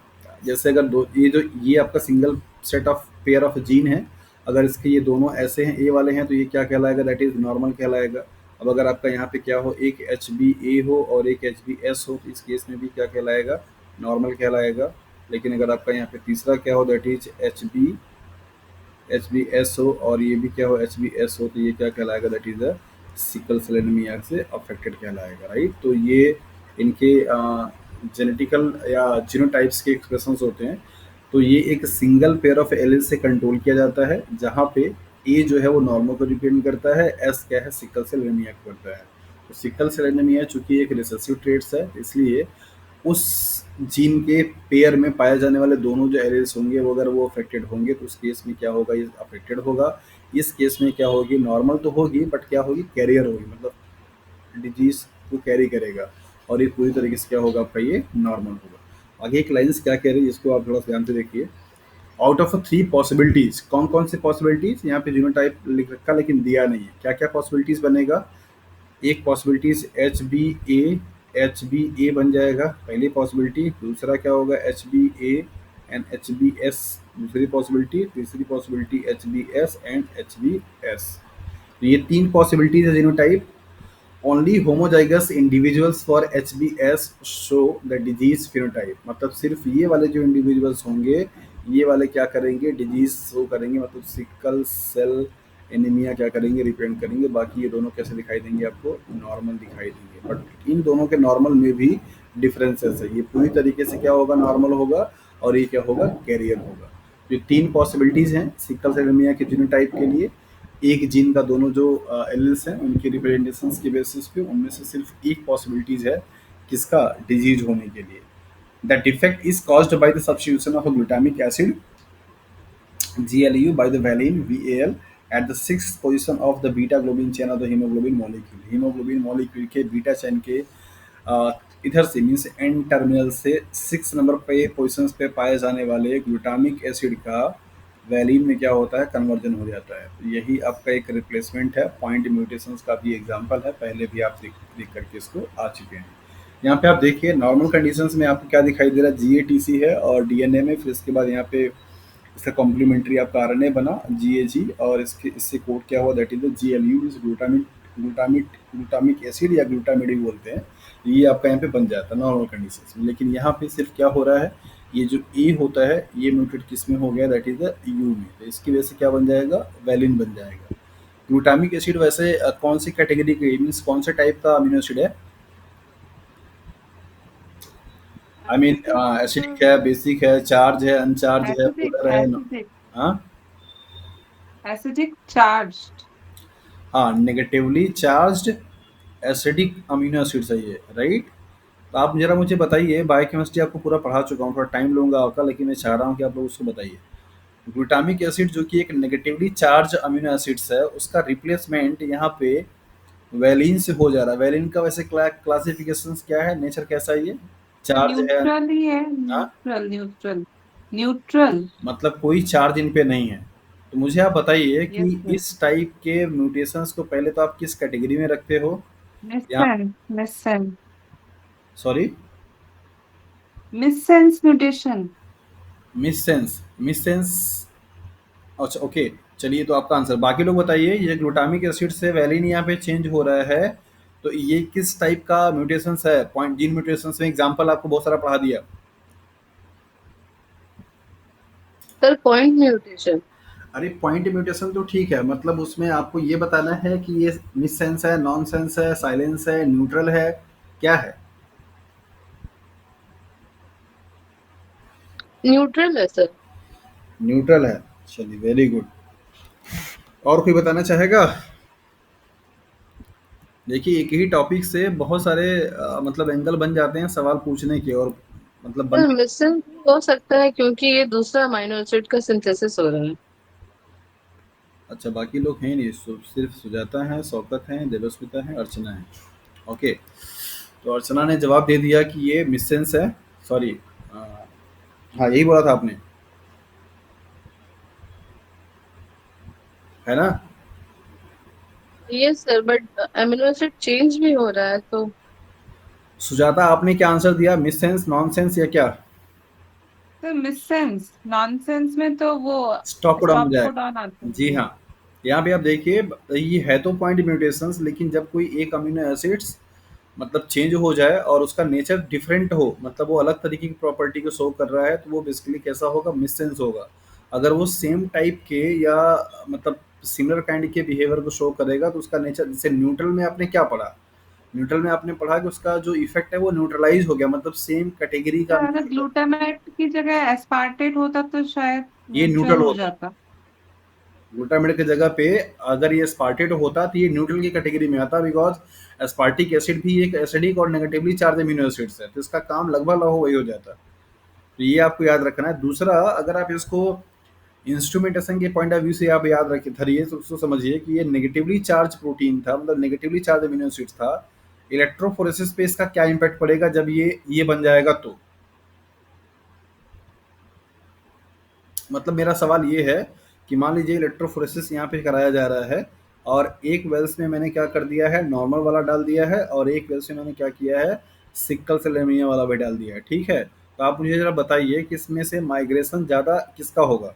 जैसे अगर दो ये आपका single set of pair of gene है, अगर इसके ये दोनों ऐसे हैं, ए वाले हैं, तो ये क्या कहलाएगा? दैट इज नॉर्मल कहलाएगा। अब अगर आपका यहाँ पे क्या हो, एक HbA हो और एक HbS हो, तो इस केस में भी क्या कहलाएगा? नॉर्मल कहलाएगा। लेकिन अगर आपका यहाँ पे तीसरा क्या हो, दैट इज HbS हो और ये भी क्या हो, HbS हो, तो ये क्या कहलाएगा? That is the sickle cell anaemia से अफेक्टेड कहलाएगा, राइट? तो ये इनके जेनेटिकल या जीनोटाइप्स के एक्सप्रेशंस होते हैं। तो ये एक सिंगल पेयर ऑफ एलील से कंट्रोल किया जाता है, जहाँ पे ए जो है वो नॉर्मल को रिप्रेजेंट करता है, एस क्या है? सिकल सेल एनीमिया को करता है। तो सिकल सेल एनीमिया चूंकि एक रिसेसिव ट्रेट्स है, इसलिए उस जीन के पेयर में पाए जाने वाले दोनों जो एलील्स होंगे, वो अगर वो अफेक्टेड होंगे तो उस केस में क्या होगा? ये अफेक्टेड होगा। इस केस में क्या होगी? नॉर्मल तो होगी, बट क्या होगी? कैरियर होगी, मतलब डिजीज को कैरी करेगा। और ये पूरी तरीके से क्या होगा आपका? ये नॉर्मल होगा। आगे एक लाइन्स क्या कह रही है, इसको आप थोड़ा सा ध्यान से देखिए। आउट ऑफ 3 पॉसिबिलिटीज, कौन कौन से पॉसिबिलिटीज? यहाँ पे जीनोटाइप लिख रखा लेकिन दिया नहीं है। क्या क्या पॉसिबिलिटीज बनेगा? एक पॉसिबिलिटीज एच बी ए बन जाएगा, पहली पॉसिबिलिटी। दूसरा क्या होगा? HbA एंड HbS, दूसरी पॉसिबिलिटी। तीसरी पॉसिबिलिटी HbS एंड HbS। तो ये 3 पॉसिबिलिटीज है genotype. Only homozygous individuals for HbS show the disease phenotype, मतलब सिर्फ ये वाले जो इंडिविजुअल्स होंगे, ये वाले क्या करेंगे? डिजीज शो करेंगे, मतलब सिकल सेल एनीमिया क्या करेंगे? रिप्रेजेंट करेंगे। बाकी ये दोनों कैसे दिखाई देंगे आपको? नॉर्मल दिखाई देंगे। बट इन दोनों के नॉर्मल में भी डिफरेंसेस है। ये पूरी तरीके से क्या होगा? नॉर्मल होगा। और ये क्या होगा? कैरियर होगा। ये 3 पॉसिबिलिटीज हैं सिकल सेल एनीमिया के जीनोटाइप के लिए। एक जीन का दोनों जो एलील्स हैं उनकी रिप्रेजेंटेशंस के बेसिस पे उनमें से सिर्फ एक पॉसिबिलिटीज है किसका? डिजीज होने के लिए। The defect is caused by the substitution of glutamic acid GLU by the valine VAL at the 6th position of the beta globin chain of the hemoglobin molecule। hemoglobin molecule के beta chain के इधर से means N terminal से 6 number पे position पे पाए जाने वाले ग्लूटामिक एसिड का वैलिन में क्या होता है? कन्वर्जन हो जाता है। तो यही आपका एक रिप्लेसमेंट है। पॉइंट म्यूटेशंस का भी एग्जांपल है, पहले भी आप देख करके इसको आ चुके हैं। यहाँ पे आप देखिए नॉर्मल कंडीशंस में आपको क्या दिखाई दे रहा है? GATC है और DNA में, फिर इसके बाद यहाँ पे इसका कॉम्प्लीमेंट्री आपका RNA बना GAG, और इससे कोड क्या हुआ? That is the GLU, glutamic acid या ग्लूटामिड भी बोलते हैं। ये आपका यहाँ पे बन जाता है नॉर्मल कंडीशन में। लेकिन यहाँ पे सिर्फ क्या हो रहा है? ये जो ए होता है ये म्यूटेट किस में हो गया? दैट इज द यू में। तो इसकी वजह से क्या बन जाएगा? वैलिन बन जाएगा। ग्लूटामिक एसिड वैसे कौन सी कैटेगरी के, मीन्स कौन से टाइप का अमीनो एसिड है? आई मीन एसिडिक है, बेसिक है, चार्ज है, अनचार्ज है, एसिडिक पोलर है? एसिडिक हाँ एसिडिक चार्ज्ड। हाँ, negatively charged acidic amino acid सही है, राइट? तो आप जरा मुझे बताइए, बायोकेमिस्ट्री आपको पूरा पढ़ा चुका हूँ, थोड़ा टाइम लूंगा आपका, लेकिन मैं चाह रहा हूँ कि आप लोग उसको बताइए। ग्लूटामिक एसिड जो कि एक नेगेटिवली चार्ज अमीनो एसिड्स है, उसका रिप्लेसमेंट यहाँ पे वैलिन से हो जा रहा है। वैलिन का वैसे क्लासिफिकेशन क्या है, नेचर कैसा है ये? चार्ज है? न्यूट्रल ही है, हाँ, न्यूट्रल न्यूट्रल न्यूट्रल। मतलब कोई चार्ज इन पे नहीं है। तो मुझे आप बताइए कि यस सर। इस टाइप के म्यूटेशंस को पहले तो आप किस कैटेगरी में रखते हो? यहाँ, missense missense sorry, missense mutation. Miss sense, miss sense, अच्छा ओके। चलिए, तो आपका आंसर, बाकी लोग बताइए, ये ग्लूटामिक एसिड से वैलिन यहाँ पे चेंज हो रहा है, तो ये किस टाइप का म्यूटेशंस है? पॉइंट जीन म्यूटेशंस में एग्जांपल आपको बहुत सारा पढ़ा दिया। Sir point mutation. अरे पॉइंट म्यूटेशन तो ठीक है, मतलब उसमें आपको ये बताना है कि ये मिस सेंस है, नॉन सेंस है, साइलेंस है, न्यूट्रल है, क्या है? न्यूट्रल है सर। न्यूट्रल है। चलिए, वेरी गुड। और कोई बताना चाहेगा? देखिए, एक ही टॉपिक से बहुत सारे मतलब एंगल बन जाते हैं सवाल पूछने के, और मतलब सर बनने। मिससेंस हो सकता है क्योंकि ये दूसरा अमाइनो एसिड का सिंथेसिस हो रहा है। अच्छा, बाकी लोग हैं नहीं, सिर्फ सुजाता है, शौकत हैं, देवस्मिता है, अर्चना है। ओके, तो अर्चना ने जवाब दे दिया कि ये मिससेंस है। सॉरी, हाँ यही बोला था आपने, है ना? ये sir but amino acid change भी हो रहा है तो। सुजाता, आपने क्या आंसर दिया, मिससेंस, नॉनसेंस या क्या? तो मिससेंस, नॉनसेंस में तो वो स्टॉप डाउन हो स्टॉप को डाउन आता जाएगा, जी है। हाँ। यहाँ पे आप देखिए, ये है तो पॉइंट म्यूटेशंस, लेकिन जब कोई एक अमीनो एसिड्स मतलब चेंज हो जाए और उसका नेचर डिफरेंट हो, मतलब वो अलग तरीके की प्रॉपर्टी को शो कर रहा है, तो वो बेसिकली कैसा होगा, मिससेंस होगा। अगर वो सेम टाइप के या मतलब सिमिलर काइंड के बिहेवियर को शो करेगा, तो उसका नेचर, जैसे न्यूट्रल में आपने क्या पढ़ा? न्यूट्रल में आपने पढ़ा कि उसका जो इफेक्ट है वो न्यूट्रलाइज हो गया, मतलब सेम कैटेगरी का तो अगर नहीं है। ग्लूटामेट की जगह एस्पार्टेट होता तो शायद ये न्यूट्रल न्यूट्रल हो होता, जाता। ग्लूटामेट की जगह पे अगर ये स्पार्टेट होता तो ये न्यूट्रल की कैटेगरी में आता, बिकॉज एस्पार्टिक एसिड भी एक एसिडिक और नेगेटिवली चार्ज अमीनो एसिड्स है, तो इसका काम लगभग लगभग वही हो जाता। तो ये आपको याद रखना है। दूसरा, अगर आप इसको इंस्ट्रूमेंटेशन के पॉइंट ऑफ व्यू से आप याद रखिए, धरिए, तो उसको समझिए कि ये नेगेटिवली चार्ज प्रोटीन था, मतलब नेगेटिवली चार्ज अमीनो एसिड था। इलेक्ट्रोफोरेसिस पे इसका क्या इम्पैक्ट पड़ेगा जब ये बन जाएगा तो? मतलब मेरा सवाल ये है कि मान लीजिए इलेक्ट्रोफोरेसिस यहाँ पे कराया जा रहा है, और एक वेल्स में मैंने क्या कर दिया है, नॉर्मल वाला डाल दिया है, और एक वेल्स में मैंने क्या किया है, सिक्कल सेल एनीमिया वाला भी डाल दिया है, ठीक है? तो आप मुझे जरा बताइए कि इसमें से माइग्रेशन ज़्यादा किसका होगा?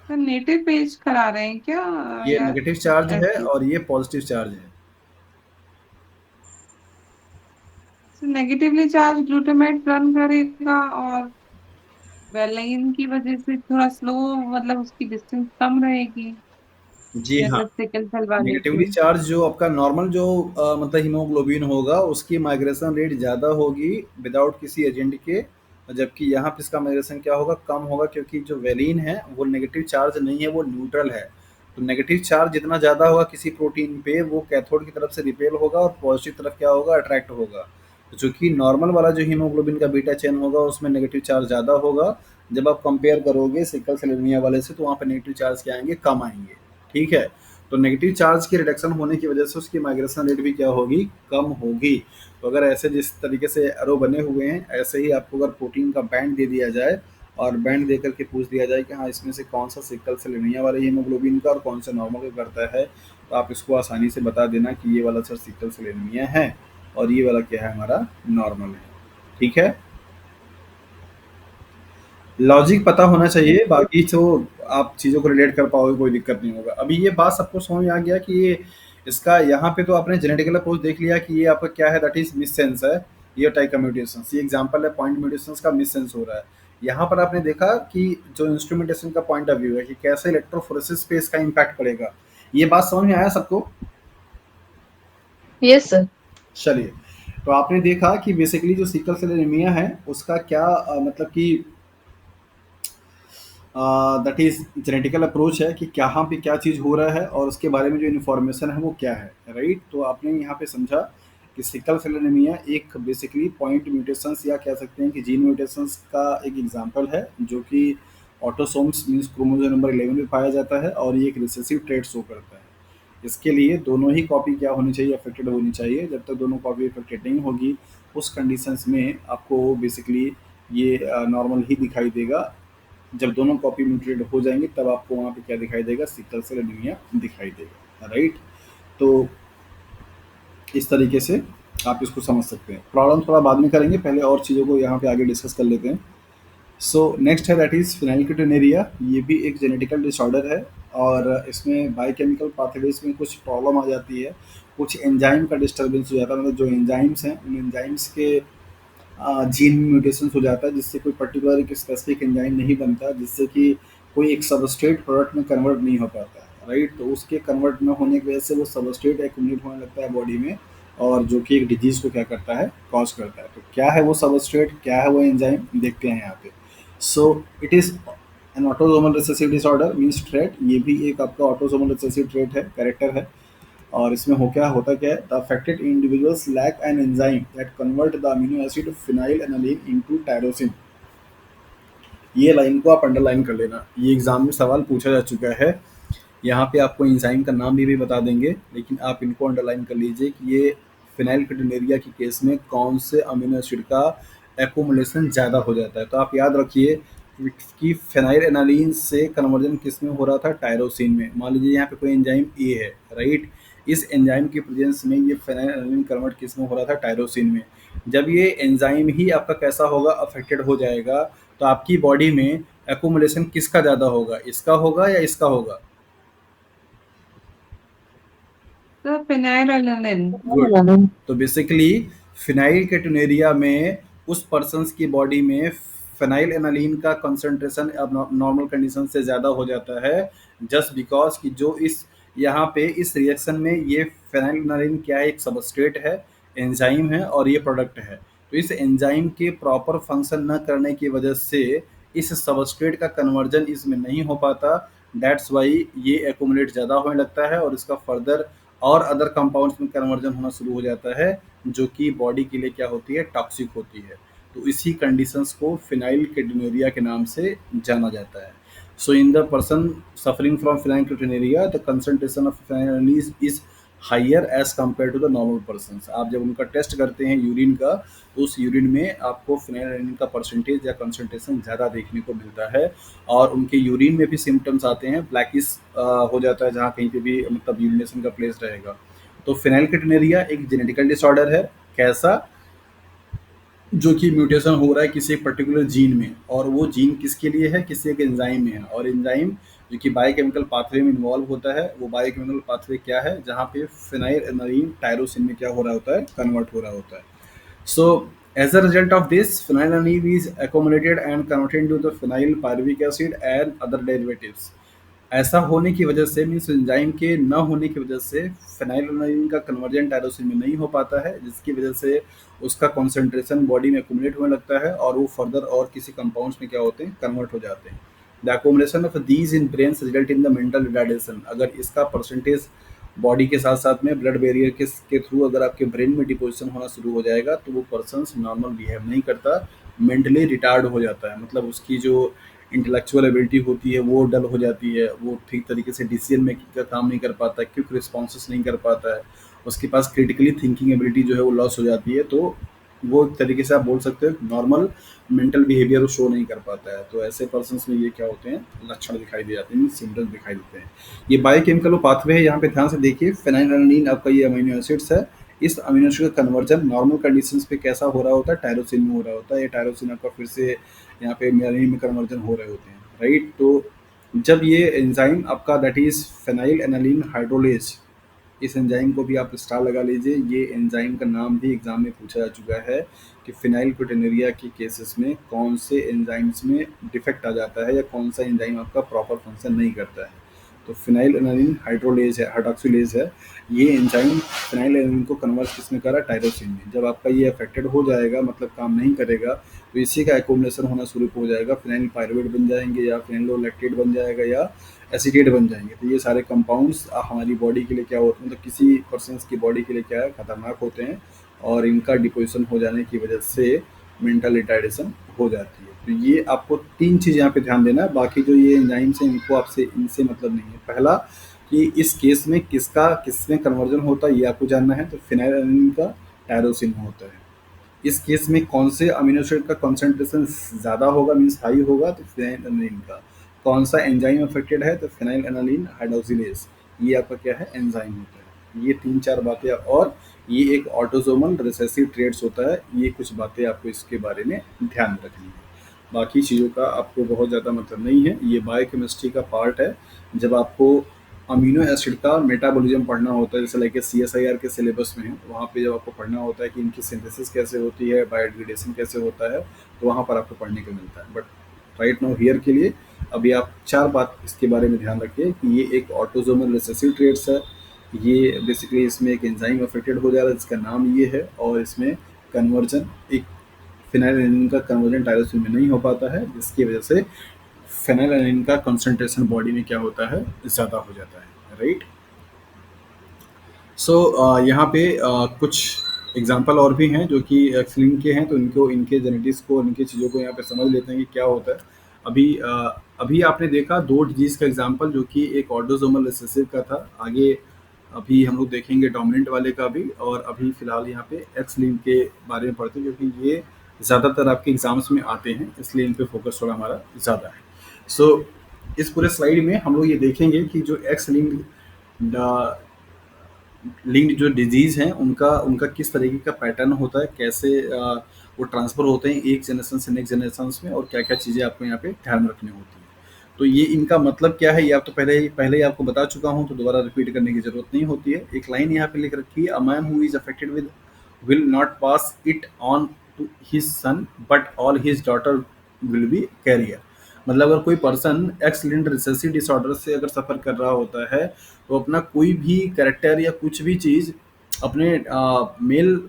तो नेटिव पेज करा रहे हैं क्या, ये या नेगेटिव चार्ज है ऐसे? और ये पॉजिटिव चार्ज है। नेगेटिवली चार्ज ग्लूटामेट रन करेगा, और वेलाइन की वजह से थोड़ा स्लो, मतलब उसकी डिस्टेंस कम रहेगी जी हाँ, ज्यादा सिकल सेल वाले नेगेटिवली की। चार्ज जो आपका नॉर्मल जो मतलब हीमोग्लोबिन होगा, उसकी माइग्रेशन रेट ज़्यादा होगी विदाउट किसी एजेंट के, जबकि यहाँ पे इसका माइग्रेशन क्या होगा, कम होगा, क्योंकि जो वेलिन है वो नेगेटिव चार्ज नहीं है, वो न्यूट्रल है। तो नेगेटिव चार्ज जितना ज़्यादा होगा किसी प्रोटीन पे, वो कैथोड की तरफ से रिपेल होगा, और पॉजिटिव तरफ क्या होगा, अट्रैक्ट होगा। तो चूंकि नॉर्मल वाला जो हीमोग्लोबिन का बीटा चेन होगा, उसमें नेगेटिव चार्ज ज़्यादा होगा। जब आप कंपेयर करोगे सिकल सेल एनीमिया वाले से, तो वहाँ पे नेगेटिव चार्ज क्या आएंगे, कम आएंगे, ठीक है? तो नेगेटिव चार्ज की रिडक्शन होने की वजह से उसकी माइग्रेशन रेट भी क्या होगी, कम होगी। तो अगर ऐसे जिस तरीके से एरो बने हुए हैं, ऐसे ही आपको अगर प्रोटीन का बैंड दे दिया जाए, और बैंड दे करके पूछ दिया जाए कि हाँ इसमें से कौन सा सिकल सेल एनीमिया वाले हीमोग्लोबिन का और कौन सा नॉर्मल का करता है, तो आप इसको आसानी से बता देना कि ये वाला सर सिकल सेल एनीमिया है, और ये वाला क्या है, हमारा नॉर्मल है, ठीक है? लॉजिक पता होना चाहिए, बाकी तो आप चीज़ों को रिलेट कर पाओगे, कोई दिक्कत नहीं होगा। अभी ये बात सबको समझ में आ गया कि ये इसका यहाँ पे तो आपने जेनेटिकल अप्रोच देख लिया कि ये आपका क्या है, दैट इज मिससेंस है। ये टाइप का म्यूटेशंस, ये एग्जांपल है पॉइंट म्यूटेशंस का, मिससेंस हो रहा है। यहाँ पर आपने देखा कि जो इंस्ट्रूमेंटेशन का पॉइंट ऑफ व्यू है कि कैसे इलेक्ट्रोफोरेसिस पे इसका इम्पैक्ट पड़ेगा। ये बात समझ में आया सबको? Yes sir. चलिए, तो आपने देखा कि बेसिकली जो सिकल सेल एनीमिया है उसका क्या मतलब कि दैट इज जेनेटिकल अप्रोच है कि कहाँ पे क्या चीज़ हो रहा है और उसके बारे में जो इन्फॉर्मेशन है वो क्या है, राइट? तो आपने यहाँ पे समझा कि सिकल सेल एनीमिया एक बेसिकली पॉइंट म्यूटेशंस या कह सकते हैं कि जीन म्यूटेशंस का एक एग्जांपल है, जो कि ऑटोसोम्स मींस क्रोमोसोम नंबर 11 में पाया जाता है और ये एक रिसेसिव ट्रेट शो करता है। इसके लिए दोनों ही कॉपी क्या होनी चाहिए, अफेक्टेड होनी चाहिए। जब तक दोनों कॉपी अफेक्टेड नहीं होगी उस कंडीशंस में आपको बेसिकली ये नॉर्मल ही दिखाई देगा। जब दोनों कॉपी म्यूटेटेड हो जाएंगे तब आपको वहाँ पे क्या दिखाई देगा, सिकल सेल एनीमिया दिखाई देगा, राइट। तो इस तरीके से आप इसको समझ सकते हैं। प्रॉब्लम थोड़ा बाद में करेंगे, पहले और चीज़ों को यहाँ पे आगे डिस्कस कर लेते हैं। सो नेक्स्ट है दैट इज़ फेनिलकेटोनुरिया। ये भी एक जेनेटिकल डिसऑर्डर है और इसमें बायोकेमिकल पाथवेज में कुछ प्रॉब्लम आ जाती है, कुछ एंजाइम का डिस्टर्बेंस हो जाता है। मतलब जो एंजाइम्स हैं उन एंजाइम्स के जीन म्यूटेशन हो जाता है, जिससे कोई पर्टिकुलर एक स्पेसिफिक एंजाइम नहीं बनता, जिससे कि कोई एक सबस्ट्रेट प्रोडक्ट में कन्वर्ट नहीं हो पाता है, राइट। तो उसके कन्वर्ट न होने की वजह से वो सबस्ट्रेट एक्यूमुलेट होने लगता है बॉडी में, और जो कि एक डिजीज़ को क्या करता है, कॉज करता है। तो क्या है वो सबस्ट्रेट, क्या है वो एंजाइम, देखते हैं यहाँ पे। So it is an autosomal recessive disorder means trait. ये भी एक आपका ऑटोसोमल रिसेसिव ट्रेट है, कैरेक्टर है। और इसमें होता क्या है, the affected individuals lack an enzyme that convert the amino acid phenylalanine into tyrosine. ये लाइन को आप अंडरलाइन कर लेना, ये एग्जाम में सवाल पूछा जा चुका है। यहाँ पे आपको एंजाइम का नाम भी बता देंगे, लेकिन आप इनको अंडरलाइन कर लीजिए कि ये फेनिलकेटोनुरिया के केस में कौन से अमीनो एसिड का एक्यूमुलेशन ज़्यादा हो जाता है। तो आप याद रखिए कि फेनाइलएनालिन से कन्वर्जन किस में हो रहा था, टायरोसिन में। मान लीजिए यहाँ पे कोई एंजाइम ए है, राइट। इस एंजाइम की प्रेजेंस में ये फेनाइलएनालिन कन्वर्ट किस में हो रहा था, टायरोसिन में। जब ये एंजाइम ही आपका कैसा होगा, अफेक्टेड हो जाएगा, तो आपकी बॉडी में एक्यूमुलेशन किसका ज़्यादा होगा, इसका होगा या इसका होगा? तो फिनाइलएलानिन। गुड। तो बेसिकली फिनाइलकेटोनुरिया में उस पर्सन्स की बॉडी में फेनाइलएनालिन का कंसंट्रेशन अब नॉर्मल कंडीशन से ज़्यादा हो जाता है, जस्ट बिकॉज कि जो इस यहाँ पे इस रिएक्शन में ये फेनाइलएनालिन क्या है, एक सबस्ट्रेट है, एंजाइम है और ये प्रोडक्ट है। तो इस एंजाइम के प्रॉपर फंक्शन न करने की वजह से इस सबस्ट्रेट का कन्वर्जन इसमें नहीं हो पाता। दैट्स वाई ये एक्यूमुलेट ज़्यादा होने लगता है और इसका फर्दर और अदर कंपाउंड्स में कन्वर्जन होना शुरू हो जाता है, जो कि बॉडी के लिए क्या होती है, टॉक्सिक होती है। तो इसी कंडीशंस को फेनिलकेटोनुरिया के नाम से जाना जाता है। So in the person suffering from phenylketonuria the concentration of phenylalanine is higher as compare to the normal person. आप जब उनका टेस्ट करते हैं यूरिन का, तो उस यूरिन में आपको फेनिलएनालिन का परसेंटेज या कंसंट्रेशन ज़्यादा देखने को मिलता है। और उनके यूरिन में भी सिम्टम्स आते हैं, ब्लैकिश हो जाता है जहाँ कहीं पे भी मतलब यूरिनेशन का प्लेस रहेगा। तो फेनिलकेटोनुरिया एक जेनेटिकल डिसऑर्डर है, कैसा, जो कि म्यूटेशन हो रहा है किसी एक पर्टिकुलर जीन में, और वो जीन किसके लिए है, किसी एक एंजाइम में है। और एंजाइम जो कि बायोकेमिकल पाथवे में इन्वॉल्व होता है, वो बायोकेमिकल पाथवे क्या है, जहाँ पे फेनाइलएनालिन टायरोसिन में क्या हो रहा होता है, कन्वर्ट हो रहा होता है। So as a result of this phenylalanine is accumulated and converted into the phenyl pyruvic acid and other derivatives। ऐसा होने की वजह से मीन्स एंजाइम के न होने की वजह से फेनाइलएनालिन का कन्वर्जन टायरोसिन में नहीं हो पाता है, जिसकी वजह से उसका कॉन्सेंट्रेशन बॉडी में एक्यूमुलेट होने लगता है और वो फर्दर और किसी कंपाउंड्स में क्या होते हैं, कन्वर्ट हो जाते हैं। The accumulation of these in brain result in the mental retardation. अगर इसका परसेंटेज बॉडी के साथ साथ में ब्लड बैरियर के थ्रू अगर आपके ब्रेन में डिपोजिशन होना शुरू हो जाएगा, तो वो पर्सन नॉर्मल बिहेव नहीं करता, मेंटली रिटार्ड हो जाता है। मतलब उसकी जो इंटेलेक्चुअल एबिलिटी होती है वो डल हो जाती है, वो ठीक तरीके से डिसीजन मेकिंग का काम नहीं कर पाता, क्विक रिस्पॉन्सेस नहीं कर पाता है, उसके पास क्रिटिकली थिंकिंग एबिलिटी जो है वो लॉस हो जाती है। तो वो एक तरीके से आप बोल सकते हो नॉर्मल मेंटल बिहेवियर वो शो नहीं कर पाता है। तो ऐसे पर्सन्स में ये क्या होते हैं, लक्षण दिखाई दे जाते हैं, सिम्टम्स दिखाई देते हैं। ये बायोकेमिकल पाथवे है, यहाँ पे ध्यान से देखिए। फेनिलएनालिन आपका ये अमीनो एसिड्स है, इस अमीनो एसिड का कन्वर्जन नॉर्मल कंडीशंस पे कैसा हो रहा होता है, टायरोसिन में हो रहा होता है। ये टायरोसिन आपका फिर से यहाँ पे मेलानिन में कन्वर्जन हो रहे होते हैं, राइट। तो जब ये एंजाइम आपका दैट इज फेनाइलएनालिन हाइड्रोलेज, इस एंजाइम को भी आप स्टार लगा लीजिए। ये एंजाइम का नाम भी एग्जाम में पूछा जा चुका है कि फेनिलकेटोनुरिया के केसेस में कौन से एंजाइम्स में डिफेक्ट आ जाता है या कौन सा एंजाइम आपका प्रॉपर फंक्शन नहीं करता है। तो फेनिलएनालिन हाइड्रोलेज है, हाइड्रोक्सिलेज है। ये एंजाइम फेनिलएनालिन को कन्वर्ट किसमें करा, टायरोसिन में। जब आपका ये अफेक्टेड हो जाएगा, मतलब काम नहीं करेगा, तो इसी का एक्यूमुलेशन होना शुरू हो जाएगा। फिनाइल पायरुवेट बन जाएंगे या फेनिलोलैक्टेट बन जाएगा या एसीटेट बन जाएंगे। तो ये सारे कंपाउंड्स हमारी बॉडी के लिए क्या होते हैं, मतलब किसी पर्सन की बॉडी के लिए क्या है, खतरनाक होते हैं और इनका डिपोजिशन हो जाने की वजह से मेंटल रिटार्डेशन हो जाती है। तो ये आपको 3 चीज़ यहाँ पे ध्यान देना है, बाकी जो ये एंजाइम्स हैं इनको आपसे इनसे मतलब नहीं है। पहला कि इस केस में किसमें कन्वर्जन होता है ये आपको जानना है, तो फिनाइलएलानाइन का टायरोसिन में होता है। इस केस में कौन से अमीनो एसिड का कंसंट्रेशन ज़्यादा होगा मीन्स हाई होगा, तो फिनाइलएलानाइन का। कौन सा एंजाइम अफेक्टेड है, तो फिनाइलएलानाइन हाइड्रोजिलेज, ये आपका क्या है, एंजाइम होता है। ये 3-4 बातें, और ये एक ऑटोसोमल रिसेसिव ट्रेट्स होता है। ये कुछ बातें आपको इसके बारे में ध्यान रखनी है, बाकी चीज़ों का आपको बहुत ज़्यादा मतलब नहीं है। ये बायोकेमिस्ट्री का पार्ट है। जब आपको अमीनो एसिड का मेटाबॉलिज्म पढ़ना होता है, जैसे लाइक CSIR के सिलेबस में है, तो वहाँ पे जब आपको पढ़ना होता है कि इनकी सिंथेसिस कैसे होती है, बायोडिग्रेडेशन कैसे होता है, तो वहाँ पर आपको पढ़ने को मिलता है। बट राइट नाउ हियर के लिए अभी आप 4 बात इसके बारे में ध्यान रखिए कि ये एक ऑटोसोमल रिसेसिव ट्रेट्स है। ये बेसिकली इसमें एक एंजाइम अफेक्टेड हो जा रहा है जिसका नाम ये है, और इसमें कन्वर्जन एक फिनाइलएलानाइन का कन्वर्जन टायरोसिन में नहीं हो पाता है, जिसकी वजह से फिनाइलएलानाइन का कंसंट्रेशन बॉडी में क्या होता है, ज़्यादा हो जाता है, राइट। सो यहाँ पे कुछ एग्जांपल और भी हैं जो कि एक्स-लिंक्ड के हैं, तो इनको इनके जेनेटिक्स को, इनकी चीज़ों को यहाँ पे समझ लेते हैं कि क्या होता है। अभी आपने देखा 2 डिजीज़ का एग्जांपल जो कि एक ऑटोसोमल रिसेसिव का था। आगे अभी हम लोग देखेंगे डोमिनेंट वाले का भी, और अभी फ़िलहाल यहाँ पे एक्स-लिंक्ड के बारे में पढ़ते हैं क्योंकि ये ज़्यादातर आपके एग्ज़ाम्स में आते हैं, इसलिए इन पे फोकस थोड़ा हमारा ज़्यादा है। सो इस पूरे स्लाइड में हम लोग ये देखेंगे कि जो लिंक्ड जो डिजीज़ हैं उनका उनका किस तरीके का पैटर्न होता है, कैसे वो ट्रांसफ़र होते हैं एक जनरेशन से नेक्स्ट जनरेशन्स में, और क्या-क्या चीज़ें आपको यहाँ पे ध्यान रखनी होती हैं। तो ये इनका मतलब क्या है, ये आप तो पहले ही आपको बता चुका हूँ, तो दोबारा रिपीट करने की ज़रूरत नहीं होती है। एक लाइन यहाँ पे लिख रखी है, a man who is affected with will not pass it on to his son but all his daughter will be carrier. मतलब अगर कोई person X linked recessive disorder से अगर सफ़र कर रहा होता है, तो अपना कोई भी कैरेक्टर या कुछ भी चीज़ अपने मेल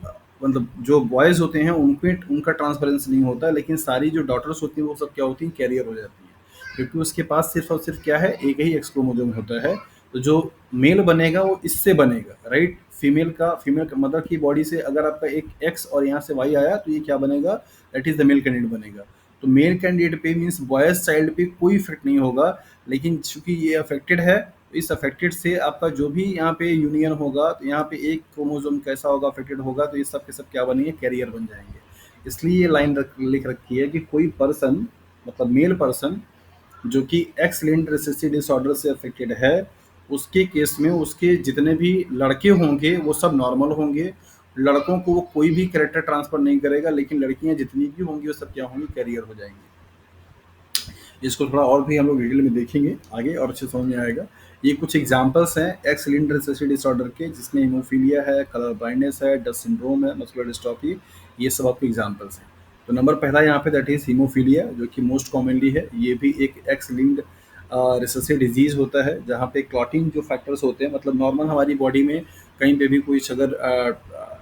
मतलब जो बॉयज़ होते हैं उनपे उनका ट्रांसफरेंस नहीं होता है, लेकिन सारी जो डॉटर्स होती हैं वो सब क्या होती हैं, कैरियर हो जाती हैं, क्योंकि उसके पास सिर्फ और सिर्फ क्या है, एक ही एक्स क्रोमोसोम होता है। तो जो मेल बनेगा वो इससे बनेगा, राइट। फीमेल का मदर की बॉडी से अगर आपका एक एक्स और यहाँ से वाई आया, तो ये क्या बनेगा, that is the male candidate बनेगा। तो मेल कैंडिडेट पे मीन्स बॉयज चाइल्ड पे कोई इफेक्ट नहीं होगा, लेकिन चूंकि ये अफेक्टेड है, तो इस अफेक्टेड से आपका जो भी यहाँ पे यूनियन होगा, तो यहाँ पे एक क्रोमोसोम कैसा होगा, अफेक्टेड होगा, तो ये सब के सब क्या बनेंगे, कैरियर बन जाएंगे। इसलिए ये लाइन लिख रखी है कि कोई पर्सन मतलब मेल पर्सन जो कि एक्स लिंक्ड रिसेसिव डिसऑर्डर से अफेक्टेड है, उसके केस में उसके जितने भी लड़के होंगे वो सब नॉर्मल होंगे। लड़कों को वो कोई भी कैरेक्टर ट्रांसफर नहीं करेगा, लेकिन लड़कियां जितनी भी होंगी वो सब क्या होंगी, कैरियर हो जाएंगी। इसको थोड़ा और भी हम लोग डिटेल में देखेंगे आगे और अच्छे समझ में आएगा। ये कुछ एग्जांपल्स हैं एक्स लिंक्ड रिसेसिव डिसऑर्डर के, जिसमें हीमोफीलिया है, कलर ब्लाइंडनेस है, डस्ट सिंड्रोम है, मस्कुलर डिस्ट्रॉफी, ये सब आपके एग्जांपल्स हैं। तो नंबर पहला यहाँ पे दैट इज हीमोफीलिया, जो कि मोस्ट कॉमनली है। ये भी एक एक्स लिंक्ड रिसेसिव डिजीज होता है, जहाँ पे क्लॉटिंग जो फैक्टर्स होते हैं, मतलब नॉर्मल हमारी बॉडी में कहीं पे भी कोई अगर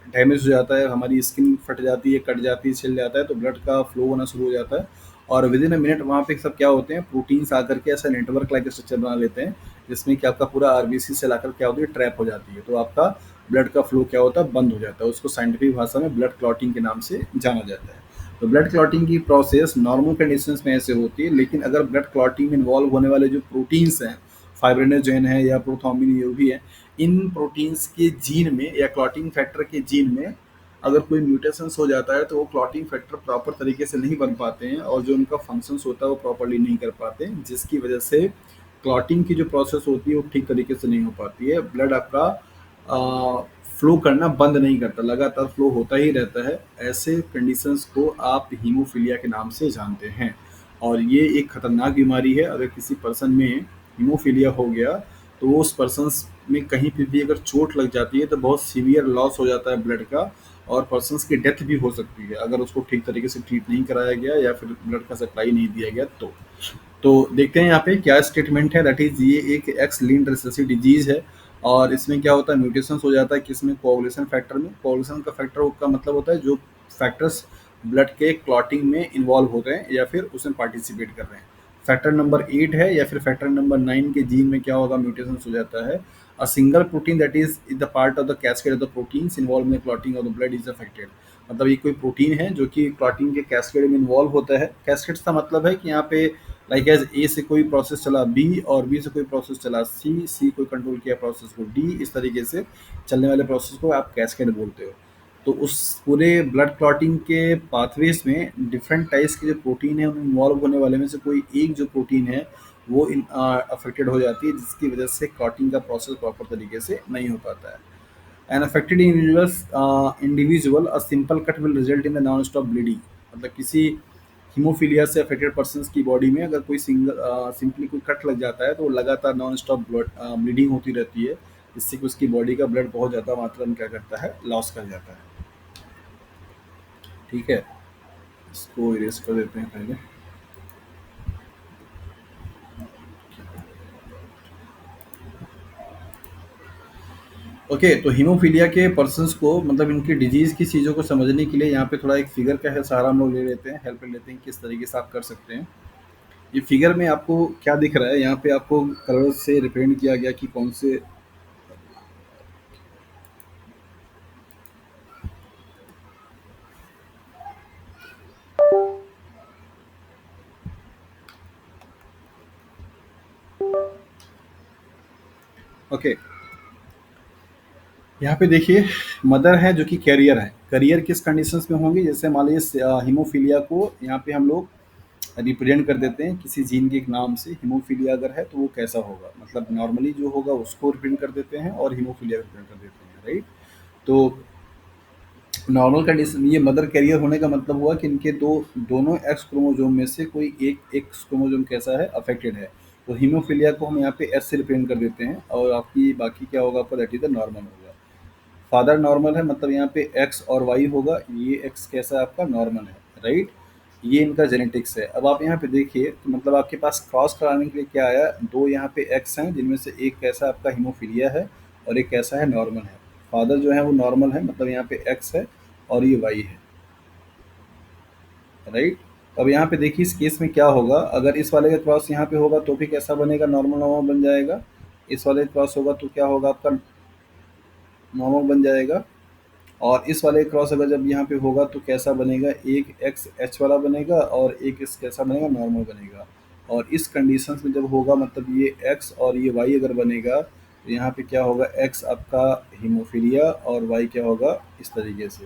डैमेज हो जाता है, हमारी स्किन फट जाती है, कट जाती है, छिल जाता है, तो ब्लड का फ्लो होना शुरू हो जाता है, और विद इन अ मिनट वहाँ पे सब क्या होते हैं, प्रोटीन्स आकर के ऐसा नेटवर्क लाइक स्ट्रक्चर बना लेते हैं, जिसमें कि आपका पूरा आरबीसी से लाकर क्या होती है, ट्रैप हो जाती है, तो आपका ब्लड का फ्लो क्या होता है, बंद हो जाता है। उसको साइंटिफिक भाषा में ब्लड क्लॉटिंग के नाम से जाना जाता है। तो ब्लड क्लॉटिंग की प्रोसेस नॉर्मल कंडीशंस में ऐसे होती है, लेकिन अगर ब्लड क्लॉटिंग में इन्वॉल्व होने वाले जो प्रोटीन्स हैं, फाइब्रिनोजेन है या प्रोथ्रोम्बिन, जो भी है, इन प्रोटीन्स के जीन में या क्लॉटिंग फैक्टर के जीन में अगर कोई म्यूटेशंस हो जाता है, तो वो क्लॉटिंग फैक्टर प्रॉपर तरीके से नहीं बन पाते हैं, और जो उनका फंक्शंस होता है वो प्रॉपर्ली नहीं कर पाते हैं, जिसकी वजह से क्लॉटिंग की जो प्रोसेस होती है वो ठीक तरीके से नहीं हो पाती है। ब्लड आपका फ्लो करना बंद नहीं करता, लगातार फ्लो होता ही रहता है। ऐसे कंडीशंस को आप हीमोफीलिया के नाम से जानते हैं, और ये एक खतरनाक बीमारी है। अगर किसी पर्सन में हीमोफीलिया हो गया, तो उस पर्सन में कहीं पे भी अगर चोट लग जाती है, तो बहुत सीवियर लॉस हो जाता है ब्लड का, और पर्सन्स की डेथ भी हो सकती है अगर उसको ठीक तरीके से ट्रीट नहीं कराया गया या फिर ब्लड का सप्लाई नहीं दिया गया। तो देखते हैं यहाँ पे क्या स्टेटमेंट है, दैट इज ये एक एक्स लिंक्ड रिसेसिव डिजीज है, और इसमें क्या होता है, म्यूटेशंस हो जाता है किसमें, कोएगुलेशन फैक्टर में। कोएगुलेशन का फैक्टर का मतलब होता है जो फैक्टर्स ब्लड के क्लॉटिंग में इन्वॉल्व होते हैं या फिर उसमें पार्टिसिपेट कर रहे हैं। फैक्टर नंबर 8 है या फिर फैक्टर नंबर 9 के जीन में क्या होगा, म्यूटेशन हो जाता है। A single protein that is the part of the cascade of the proteins involve in clotting of the blood is affected. मतलब ये कोई प्रोटीन है जो कि क्लॉटिंग के कैस्केड में इन्वॉल्व होता है। कैस्केड का मतलब है कि यहाँ पे लाइक एज ए से कोई प्रोसेस चला बी, और बी से कोई प्रोसेस चला सी, सी कोई कंट्रोल किया प्रोसेस को डी, इस तरीके से चलने वाले प्रोसेस को आप कैस्केड बोलते हो। तो उस पूरे ब्लड क्लॉटिंग के पाथवेज में डिफरेंट टाइप्स के जो प्रोटीन है, उनमें इन्वॉल्व होने वाले में से कोई एक जो प्रोटीन है वो अफेक्टेड हो जाती है, जिसकी वजह से क्लॉटिंग का प्रोसेस प्रॉपर तरीके से नहीं हो पाता है। An affected individual a simple cut will result in the non stop bleeding. मतलब किसी हीमोफीलिया से अफेक्टेड पर्सन की बॉडी में अगर कोई सिंपली कोई कट लग जाता है तो वो लगातार नॉन स्टॉप ब्लीडिंग होती रहती है, जिससे कि उसकी बॉडी का ब्लड बहुत ज़्यादा मात्रा में क्या करता है, लॉस कर जाता है। ठीक है, इसको इरेज कर देते हैं पहले। ओके, तो हीमोफीलिया के पर्सन्स को मतलब इनकी डिजीज की चीज़ों को समझने के लिए यहाँ पे थोड़ा एक फिगर का है सहारा हम लोग ले लेते हैं, हेल्प ले लेते हैं किस तरीके से आप कर सकते हैं। ये फिगर में आपको क्या दिख रहा है, यहाँ पे आपको कलर से रिप्रेजेंट किया गया कि कौन से। ओके, यहाँ पे देखिए मदर है जो कि कैरियर है। कैरियर किस कंडीशंस में होंगे, जैसे मान लीजिए हीमोफीलिया को यहाँ पे हम लोग रिप्रेजेंट कर देते हैं किसी जीन के एक नाम से। हीमोफीलिया अगर है तो वो कैसा होगा, मतलब नॉर्मली जो होगा उसको रिप्रेजेंट कर देते हैं और हीमोफीलिया रिप्रेजेंट कर देते हैं, राइट। तो नॉर्मल कंडीशन, ये मदर कैरियर होने का मतलब हुआ कि इनके दोनों एक्स क्रोमोजोम में से कोई एक एक्स क्रोमोजोम कैसा है, अफेक्टेड है। तो हीमोफीलिया को हम यहाँ पे एस से रिप्रेजेंट कर देते हैं, और आपकी बाकी क्या होगा आपका, दैट इज द नॉर्मल होगा। फादर नॉर्मल है, मतलब यहाँ पे एक्स और वाई होगा, ये एक्स कैसा है आपका, नॉर्मल है, राइट। ये इनका जेनेटिक्स है। अब आप यहाँ पे देखिए तो मतलब आपके पास क्रॉस कराने के लिए क्या आया, दो यहाँ पे एक्स हैं जिनमें से एक कैसा आपका हीमोफीलिया है और एक कैसा है, नॉर्मल है। फादर जो है वो नॉर्मल है, मतलब यहाँ पे एक्स है और ये वाई है, राइट। अब यहाँ पे देखिए इस केस में क्या होगा, अगर इस वाले का क्रॉस यहाँ पे होगा तो भी कैसा बनेगा, नॉर्मल नॉर्मल बन जाएगा। इस वाले का क्रॉस होगा तो क्या होगा आपका, नॉर्मल बन जाएगा। और इस वाले क्रॉस अगर जब यहाँ पे होगा तो कैसा बनेगा, एक एक्स एच वाला बनेगा और एक इस कैसा बनेगा, नॉर्मल बनेगा। और इस कंडीशंस में जब होगा, मतलब ये एक्स और ये वाई अगर बनेगा तो यहाँ पे क्या होगा, एक्स आपका हीमोफीलिया और वाई क्या होगा, इस तरीके से।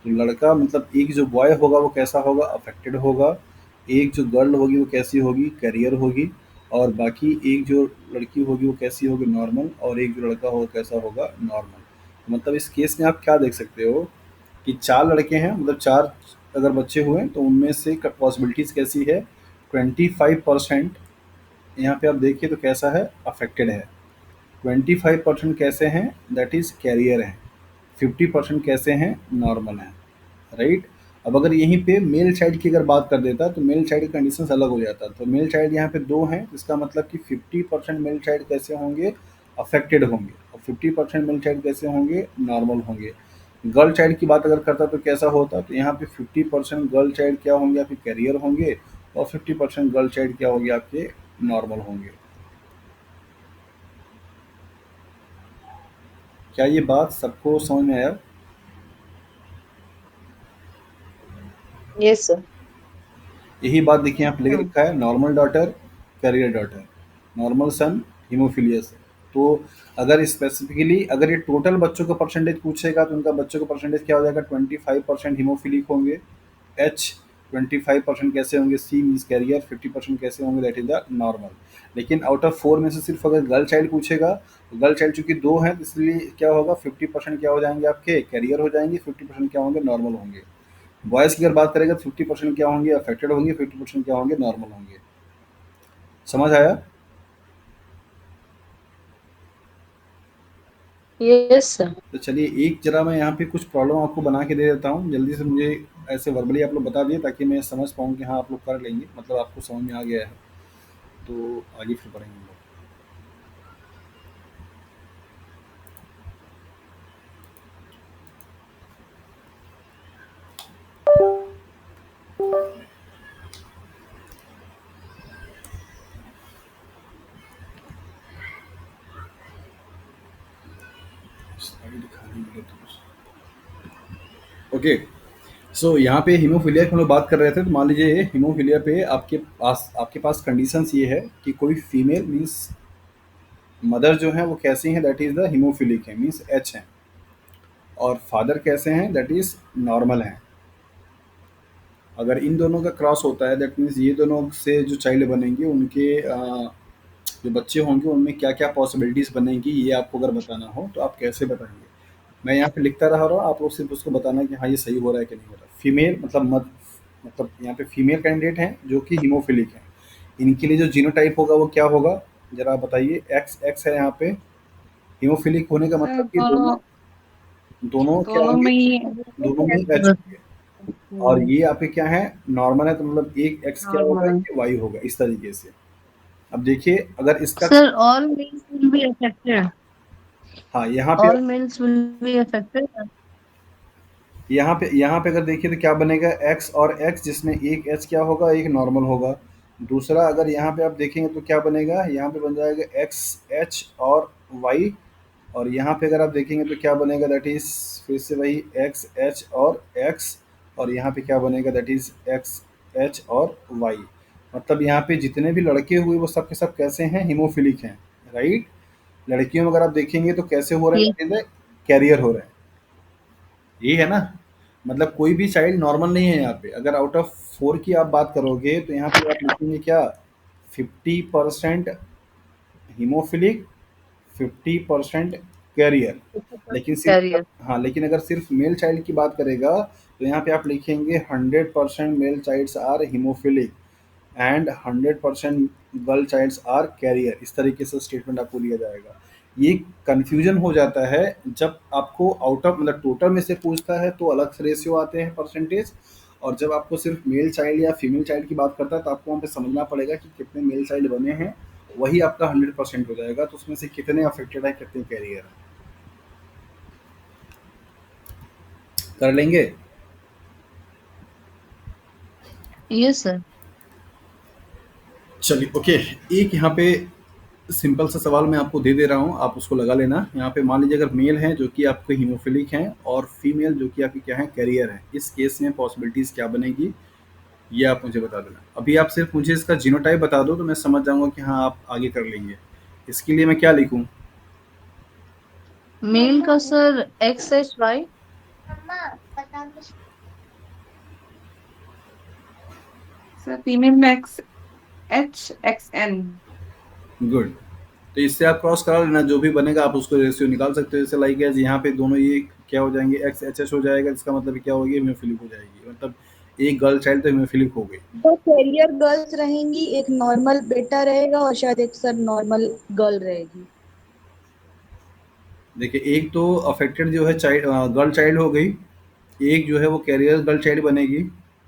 तो लड़का मतलब एक जो बॉय होगा वो कैसा होगा, अफेक्टेड होगा। एक जो गर्ल होगी वो कैसी होगी, कैरियर होगी। और बाकी एक जो लड़की होगी वो कैसी होगी, नॉर्मल। और एक जो लड़का होगा कैसा होगा, नॉर्मल। मतलब इस केस में आप क्या देख सकते हो कि 4 लड़के हैं, मतलब 4 अगर बच्चे हुए तो उनमें से पॉसिबिलिटीज़ कैसी है, 25% यहाँ पे आप देखिए तो कैसा है, अफेक्टेड है। 25% कैसे हैं, दैट इज़ कैरियर हैं। 50% कैसे हैं, नॉर्मल हैं, राइट। अब अगर यहीं पे मेल चाइल्ड की अगर बात कर देता तो मेल चाइल्ड की कंडीशंस अलग हो जाता। तो मेल चाइल्ड यहाँ पे 2 हैं, इसका मतलब कि 50% मेल चाइल्ड कैसे होंगे, अफेक्टेड होंगे, और 50% मेल चाइल्ड कैसे होंगे, नॉर्मल होंगे। गर्ल चाइल्ड की बात अगर करता तो कैसा होता, तो यहाँ पे 50% गर्ल चाइल्ड क्या होंगे, आपके कैरियर होंगे, और 50% गर्ल चाइल्ड क्या होंगे, आपके नॉर्मल होंगे। क्या ये बात सबको समझ में आया? Yes, sir. यही बात देखिए यहाँ पे लिख हाँ. रखा है, normal daughter, carrier daughter, normal son, haemophilia से। तो अगर स्पेसिफिकली अगर ये टोटल बच्चों का परसेंटेज पूछेगा तो उनका बच्चों का परसेंटेज क्या हो जाएगा, 25% हीमोफिलिक होंगे, एच 25% कैसे होंगे, सी मीन्स कैरियर, 50% कैसे होंगे, दैट इज द नॉर्मल। लेकिन आउट ऑफ 4 में से सिर्फ अगर गर्ल चाइल्ड पूछेगा तो गर्ल चाइल्ड चूंकि 2 हैं तो इसलिए क्या होगा, 50% क्या हो जाएंगे आपके, कैरियर हो जाएंगे, 50% क्या होंगे, नॉर्मल होंगे। बॉयज़ की अगर बात करेंगे तो 50% क्या होंगे, अफेक्टेड होंगे, 50% क्या होंगे, नॉर्मल होंगे। समझ आया? Yes, sir. तो चलिए एक जरा मैं यहाँ पे कुछ प्रॉब्लम आपको बना के दे देता हूँ जल्दी से, मुझे ऐसे वर्बली आप लोग बता दिए ताकि मैं समझ पाऊँ कि हाँ आप लोग कर लेंगे, मतलब आपको समझ में आ गया है। तो आगे फिर पढ़ेंगे हम लोग। ओके, सो यहाँ पे हीमोफीलिया की हम लोग बात कर रहे थे, तो मान लीजिए हीमोफीलिया पे आपके पास कंडीशंस ये है कि कोई फीमेल मीन्स मदर जो है वो कैसी हैं, दैट इज़ द हीमोफिलिक है, मीन्स एच हैं, और फादर कैसे हैं, दैट इज़ नॉर्मल हैं। अगर इन दोनों का क्रॉस होता है, दैट मीन्स ये दोनों से जो चाइल्ड बनेंगे उनके जो बच्चे होंगे उनमें क्या क्या पॉसिबिलिटीज़ बनेंगी, ये आपको अगर बताना हो तो आप कैसे बताएंगे? मैं यहाँ पे लिखता रहा हूँ, आप लोग सिर्फ उसको बताना कि हाँ ये सही हो रहा है कि नहीं हो रहा है। फीमेल मतलब यहाँ पे फीमेल कैंडिडेट हैं जो कि हीमोफिलिक हैं, इनके लिए जो जीनोटाइप होगा वो क्या होगा, जरा आप बताइए। एक्स एक्स है यहाँ पे, हीमोफिलिक होने का सर मतलब कि दोनों दोनों दोनों क्या दोनों होंगे, में ही दोनों में एच होंगे। और ये आपके क्या है, नॉर्मल है, तो मतलब एक एक्स क्या होगा, नॉर्मल। ये वाई होगा, इस तरीके से। अब देखिए अगर इसका, Sir, all males will be affected. हाँ यहाँ पे, All males will be affected. यहाँ पे अगर देखिए तो क्या बनेगा, एक्स और एक्स, जिसमें एक एच क्या होगा, एक नॉर्मल होगा। दूसरा अगर यहाँ पे आप देखेंगे तो क्या बनेगा, यहाँ पे बन जाएगा एक्स एच और वाई। और यहाँ पे अगर आप देखेंगे तो क्या बनेगा, दैट इज़ फिर से वही एक्स एच और एक्स। और यहाँ पे क्या बनेगा, दैट इज़ एक्स एच और वाई। मतलब यहाँ पे जितने भी लड़के हुए वो सब के सब कैसे हैं, हीमोफिलिक हैं, राइट। लड़कियों में अगर आप देखेंगे तो कैसे हो रहे Yes. हैं, दैट इज कैरियर हो रहे हैं, ये है ना। मतलब कोई भी चाइल्ड नॉर्मल नहीं है यहाँ पे। अगर आउट ऑफ 4 की आप बात करोगे तो यहाँ पे आप लिखेंगे क्या, 50% हीमोफिलिक, 50% कैरियर। लेकिन सिर्फ, Carrier. हाँ, लेकिन अगर सिर्फ मेल चाइल्ड की बात करेगा तो यहाँ पे आप लिखेंगे 100% male childs are haemophilic and 100% girl childs are carrier. इस तरीके से स्टेटमेंट आपको दिया जाएगा। ये कन्फ्यूजन हो जाता है जब आपको आउट ऑफ मतलब टोटल में से पूछता है तो अलग से रेशियो आते हैं परसेंटेज, और जब आपको सिर्फ मेल चाइल्ड या फीमेल चाइल्ड की बात करता है तो आपको वहाँ पे समझना पड़ेगा कि कितने मेल चाइल्ड बने हैं, वही आपका 100% हो जाएगा। तो उसमें से कितने अफेक्टेड है, कितने कैरियर है, कर लेंगे। Yes, sir. चलिए ओके, एक यहाँ पे सिंपल सा सवाल मैं आपको दे दे रहा हूँ, आप उसको लगा लेना। यहाँ पे मान लीजिए अगर मेल हैं जो कि आपके हीमोफिलिक हैं और फीमेल जो कि आपकी क्या है, कैरियर है, इस केस में पॉसिबिलिटीज़ क्या बनेगी, ये आप मुझे बता देना। अभी आप सिर्फ मुझे इसका जीनोटाइप बता दो तो मैं समझ जाऊँगा कि हाँ आप आगे कर लेंगे। इसके लिए मैं क्या लिखूँ? Male का sir XHY. सर फीमेल में XHXN। गुड। तो इससे आप क्रॉस करा लेना, जो भी बनेगा आप उसको रेशियो निकाल सकते हो। जैसे लाइक एज यहाँ पे दोनों ये क्या हो जाएंगे, एक्स एच एच हो जाएगा, इसका मतलब क्या होगी, हीमोफिलिक हो जाएगी। मतलब एक गर्ल चाइल्ड तो हीमोफिलिक हो गई। तो कैरियर गर्ल्स रहेंगी, एक नॉर्मल बेटा रहेगा और शायद एक सर नॉर्मल गर्ल रहेगी। देखिए एक तो अफेक्टेड जो है चाइल्ड, गर्ल चाइल्ड हो गई, एक जो है वो कैरियर गर्ल चाइल्ड बनेगी,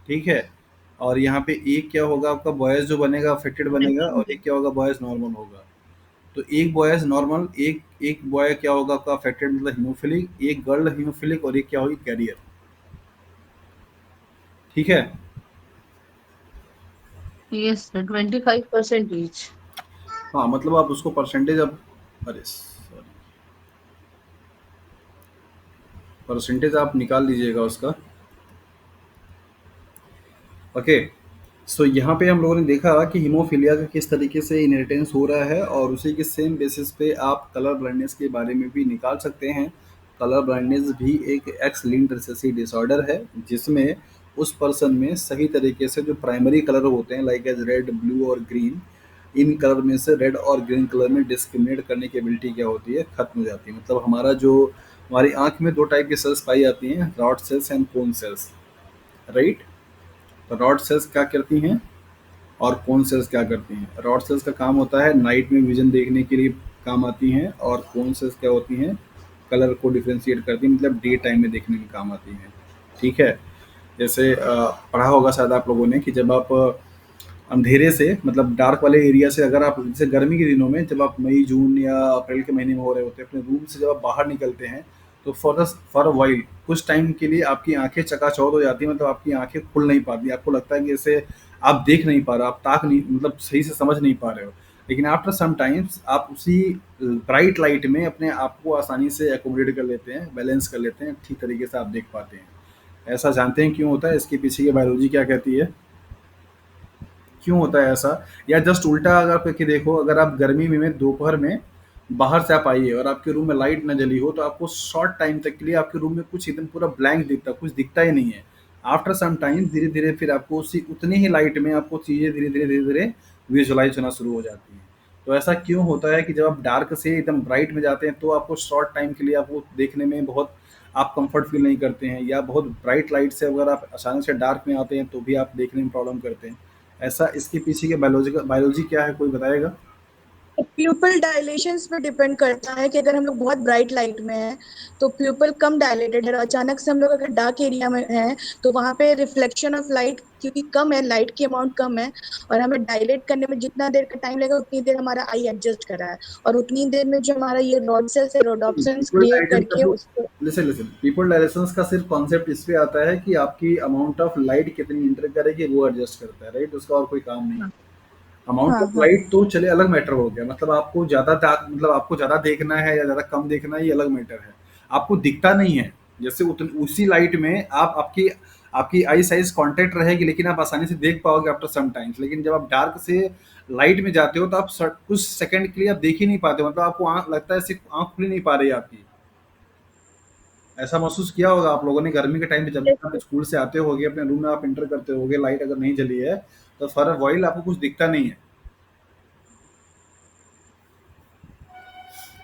ठीक है। और यहाँ पे एक क्या होगा आपका, बॉयज़ जो बनेगा अफेक्टेड बनेगा, और एक क्या होगा, बॉयज़ नॉर्मल होगा। तो एक बॉयज़ नॉर्मल, एक एक बॉय क्या होगा आपका अफेक्टेड मतलब हीमोफिलिक, एक गर्ल हीमोफिलिक, और एक क्या होगी, कैरियर, ठीक है। Yes, sir. 25% each. हाँ मतलब आप उसको परसेंटेज, अब अरे सॉरी, परसेंटेज आप निकाल लीजिएगा उसका। ओके, सो यहाँ पे हम लोगों ने देखा कि हीमोफीलिया का किस तरीके से इनहेरिटेंस हो रहा है, और उसी के सेम बेसिस पे आप कलर ब्लाइंडनेस के बारे में भी निकाल सकते हैं। कलर ब्लाइंडनेस भी एक एक्स लिंक्ड रिसेसिव डिसऑर्डर है, जिसमें उस पर्सन में सही तरीके से जो प्राइमरी कलर होते हैं लाइक एज रेड, ब्लू और ग्रीन, इन कलर में से रेड और ग्रीन कलर में डिस्क्रिमिनेट करने की एबिलिटी क्या होती है, खत्म हो जाती है। मतलब हमारा जो, हमारी आंख में दो टाइप की सेल्स पाई जाती हैं, rod sales and cone cells, right. तो रॉड सेल्स क्या करती हैं और कोन सेल्स क्या करती हैं? रॉड सेल्स का काम होता है नाइट में विजन देखने के लिए काम आती हैं, और कोन सेल्स क्या होती हैं, कलर को डिफ्रेंशिएट करती हैं, मतलब डे टाइम में देखने में काम आती हैं, ठीक है। जैसे पढ़ा होगा शायद आप लोगों ने कि जब आप अंधेरे से मतलब डार्क वाले एरिया से, अगर आप जैसे गर्मी के दिनों में जब आप मई जून या अप्रैल के महीने में हो रहे होते हैं, अपने रूम से जब आप बाहर निकलते हैं तो फॉर अ वाइल कुछ टाइम के लिए आपकी आंखें चकाचौंध हो जाती हैं, मतलब आपकी आंखें खुल नहीं पाती, आपको लगता है कि जैसे आप देख नहीं पा रहे, आप ताक नहीं, मतलब सही से समझ नहीं पा रहे हो। लेकिन आफ्टर सम टाइम्स आप उसी ब्राइट लाइट में अपने आप को आसानी से एकोमोडेट कर लेते हैं, बैलेंस कर लेते हैं, ठीक तरीके से आप देख पाते हैं। ऐसा जानते हैं क्यों होता है? इसके पीछे की बायोलॉजी क्या कहती है? क्यों होता है ऐसा? या जस्ट उल्टा अगर करके देखो, अगर आप गर्मी में दोपहर में बाहर से आप आइए और आपके रूम में लाइट ना जली हो, तो आपको शॉर्ट टाइम तक के लिए आपके रूम में कुछ एकदम पूरा ब्लैंक दिखता है, कुछ दिखता ही नहीं है। आफ्टर सम टाइम धीरे धीरे फिर आपको उसी उतनी ही लाइट में आपको चीज़ें धीरे धीरे विजुअलाइज होना शुरू हो जाती हैं। तो ऐसा क्यों होता है कि जब आप डार्क से एकदम ब्राइट में जाते हैं तो आपको शॉर्ट टाइम के लिए आपको देखने में बहुत आप कंफर्ट फील नहीं करते हैं, या बहुत ब्राइट लाइट से अगर आप अचानक से डार्क में आते हैं तो भी आप देखने में प्रॉब्लम करते हैं। ऐसा इसके पीछे के बायोलॉजी क्या है, कोई बताएगा? प्यूपल डायलेशंस पे डिपेंड करता है कि अगर हम लोग बहुत ब्राइट लाइट में हैं तो प्यूपल कम डायलेटेड है, अचानक से हम लोग अगर डार्क एरिया में हैं तो वहां पे रिफ्लेक्शन ऑफ लाइट क्योंकि कम है, लाइट की अमाउंट कम है, और हमें डायलेट करने में जितना देर का टाइम लगेगा उतनी देर हमारा आई एडजस्ट कर रहा है, और उतनी देर में जो हमारा ये रॉड सेल्स है रोडोप्सिन्स पीपल क्रिएट डायलेशन का करके तो उसको। लिसन लिसन पीपल डायलेशन का सिर्फ कॉन्सेप्ट इस पे आता है कि आपकी अमाउंट ऑफ लाइट कितनी इंटर करेगी वो एडजस्ट करता है, राइट? उसका और कोई काम नहीं है। हाँ अमाउंट हाँ ऑफ हाँ लाइट तो चले अलग मैटर हो गया, मतलब आपको मतलब आपको ज्यादा देखना है या ज्यादा कम देखना है, ये अलग मैटर है। आपको दिखता नहीं है, जैसे उसी लाइट में आप आपकी आपकी आई साइज कांटेक्ट रहेगी, लेकिन आप आसानी से देख पाओगे आफ्टर सम टाइम्स। लेकिन जब आप डार्क से लाइट में जाते हो तो आप कुछ सेकंड के लिए आप देख ही नहीं पाते, मतलब आपको आंख लगता है सिर्फ आंख खुल ही नहीं पा रही है आपकी। ऐसा महसूस किया होगा आप लोगों ने गर्मी के टाइम पे, जब भी आप स्कूल से आते होगे अपने रूम में आप एंटर करते होगे, लाइट अगर नहीं जली है तो फॉर अ व्हाइल आपको कुछ दिखता नहीं है।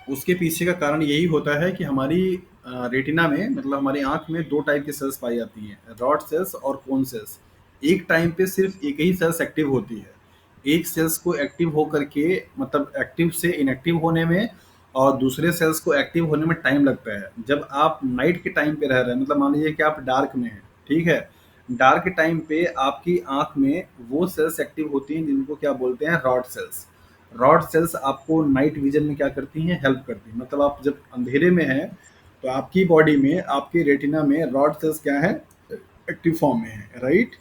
उसके पीछे का कारण यही होता है कि हमारी रेटिना में, मतलब हमारी आंख में दो टाइप की सेल्स पाई जाती हैं, रॉड सेल्स और कोन सेल्स। एक टाइम पे सिर्फ एक ही सेल्स एक्टिव होती है। एक सेल्स को एक्टिव होकर के, मतलब एक्टिव से इनएक्टिव होने में और दूसरे सेल्स को एक्टिव होने में टाइम लगता है। जब आप नाइट के टाइम पे रह रहे हैं, मतलब मान लीजिए कि आप डार्क में हैं, ठीक है? डार्क टाइम पे आपकी आंख में वो सेल्स एक्टिव होती हैं जिनको क्या बोलते हैं, रॉड सेल्स। रॉड सेल्स आपको नाइट विजन में क्या करती हैं, हेल्प करती हैं। मतलब आप जब अंधेरे में हैं तो आपकी बॉडी में, आपकी रेटिना में रॉड सेल्स क्या है, एक्टिव फॉर्म में है, राइट?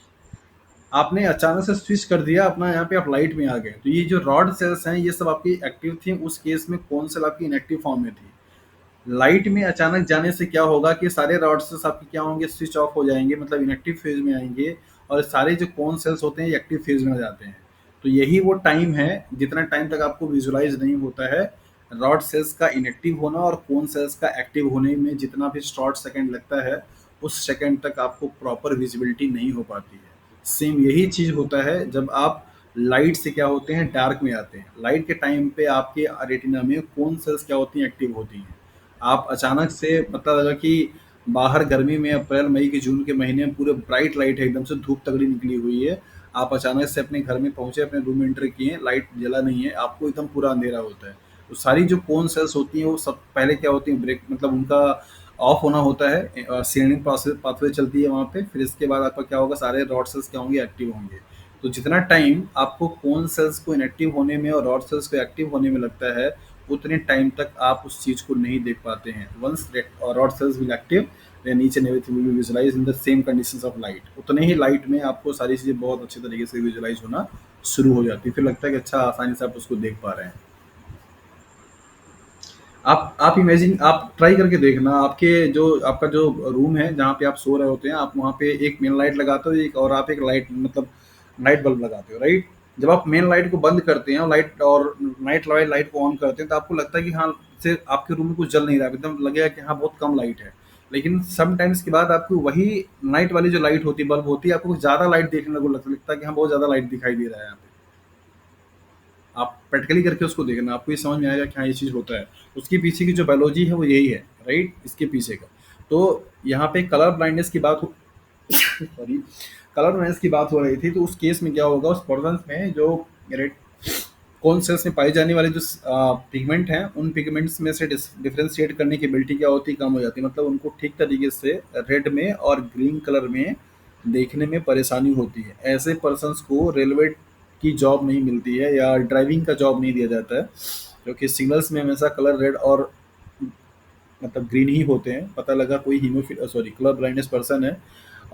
आपने अचानक से स्विच कर दिया अपना, यहाँ पे आप लाइट में आ गए, तो ये जो रॉड सेल्स हैं ये सब आपकी एक्टिव थी। उस केस में कौन सेल आपकी इनएक्टिव फॉर्म में थी। लाइट में अचानक जाने से क्या होगा कि सारे रॉड सेल्स आपके क्या होंगे, स्विच ऑफ हो जाएंगे, मतलब इनएक्टिव फेज में आएंगे, और सारे जो कोन सेल्स होते हैं ये एक्टिव फेज में आ जाते हैं। तो यही वो टाइम है, जितना टाइम तक आपको विजुअलाइज नहीं होता है रॉड सेल्स का इनएक्टिव होना और कोन सेल्स का एक्टिव होने में, जितना भी शॉर्ट सेकंड लगता है उस सेकंड तक आपको प्रॉपर विजिबिलिटी नहीं हो पाती है। सेम यही चीज़ होता है जब आप लाइट से क्या होते हैं, डार्क में आते हैं। लाइट के टाइम पे आपके रेटिना में कोन सेल्स क्या होती हैं, एक्टिव होती हैं। आप अचानक से पता लगा कि बाहर गर्मी में अप्रैल मई के जून के महीने में पूरे ब्राइट लाइट है, एकदम से धूप तगड़ी निकली हुई है, आप अचानक से अपने घर में पहुंचे, अपने रूम में एंटर किए, लाइट जला नहीं है, आपको एकदम पूरा अंधेरा होता है। तो सारी जो कोन सेल्स होती हैं वो सब पहले क्या होती हैं, ब्रेक, मतलब उनका ऑफ होना होता है, सीलिंग प्रोसेस पाथवे चलती है वहाँ पे। फिर इसके बाद आपका क्या होगा, सारे रॉड सेल्स क्या होंगे, एक्टिव होंगे। तो जितना टाइम आपको कोन सेल्स को इनएक्टिव होने में और रॉड सेल्स को एक्टिव होने में लगता है, उतने टाइम तक आप उस चीज़ को नहीं देख पाते हैं। Once rod cells will active then each and everything will be visualise in the same conditions of light. उतने ही लाइट में आपको सारी चीज़ें बहुत अच्छे तरीके से विजुअलाइज होना शुरू हो जाती है। फिर लगता है कि अच्छा आसानी से आप उसको देख पा रहे हैं। आप इमेजिन, आप ट्राई करके देखना, आपके जो आपका जो रूम है जहाँ पे आप सो रहे होते हैं, आप वहाँ पे एक मेन लाइट लगाते हो, एक और आप एक लाइट, मतलब नाइट बल्ब लगाते हो, राइट? जब आप मेन लाइट को बंद करते हैं और नाइट लाइट को ऑन करते हैं तो आपको लगता है कि हाँ, से आपके रूम में कुछ जल नहीं रहा है, एकदम लगेगा कि हाँ बहुत कम लाइट है। लेकिन सम टाइम्स के बाद आपको वही नाइट वाली जो लाइट होती है, बल्ब होती है, आपको कुछ ज़्यादा लाइट देखने को लगता है कि हाँ बहुत ज़्यादा लाइट दिखाई दे रहा है यहाँ पे। आप प्रैक्टिकली करके उसको देखना, आपको ये समझ में आएगा कि हाँ ये चीज़ होता है। उसके पीछे की जो बायोलॉजी है वो यही है, राइट? इसके पीछे का। तो यहाँ पे कलर ब्लाइंडनेस की बात हो सॉरी, कलर ब्लाइंडनेस की बात हो रही थी, तो उस केस में क्या होगा, उस पर्सन में जो रेड कौन सेल्स में पाई जाने वाले जो पिगमेंट हैं, उन पिगमेंट्स में से डिफ्रेंशिएट करने की एबिलिटी क्या होती है, कम हो जाती है। मतलब उनको ठीक तरीके से रेड में और ग्रीन कलर में देखने में परेशानी होती है। ऐसे पर्सन्स को रेलवे की जॉब नहीं मिलती है या ड्राइविंग का जॉब नहीं दिया जाता है, क्योंकि सिग्नल्स में हमेशा कलर रेड और मतलब ग्रीन ही होते हैं। पता लगा कोई कलर ब्लाइंडनेस पर्सन है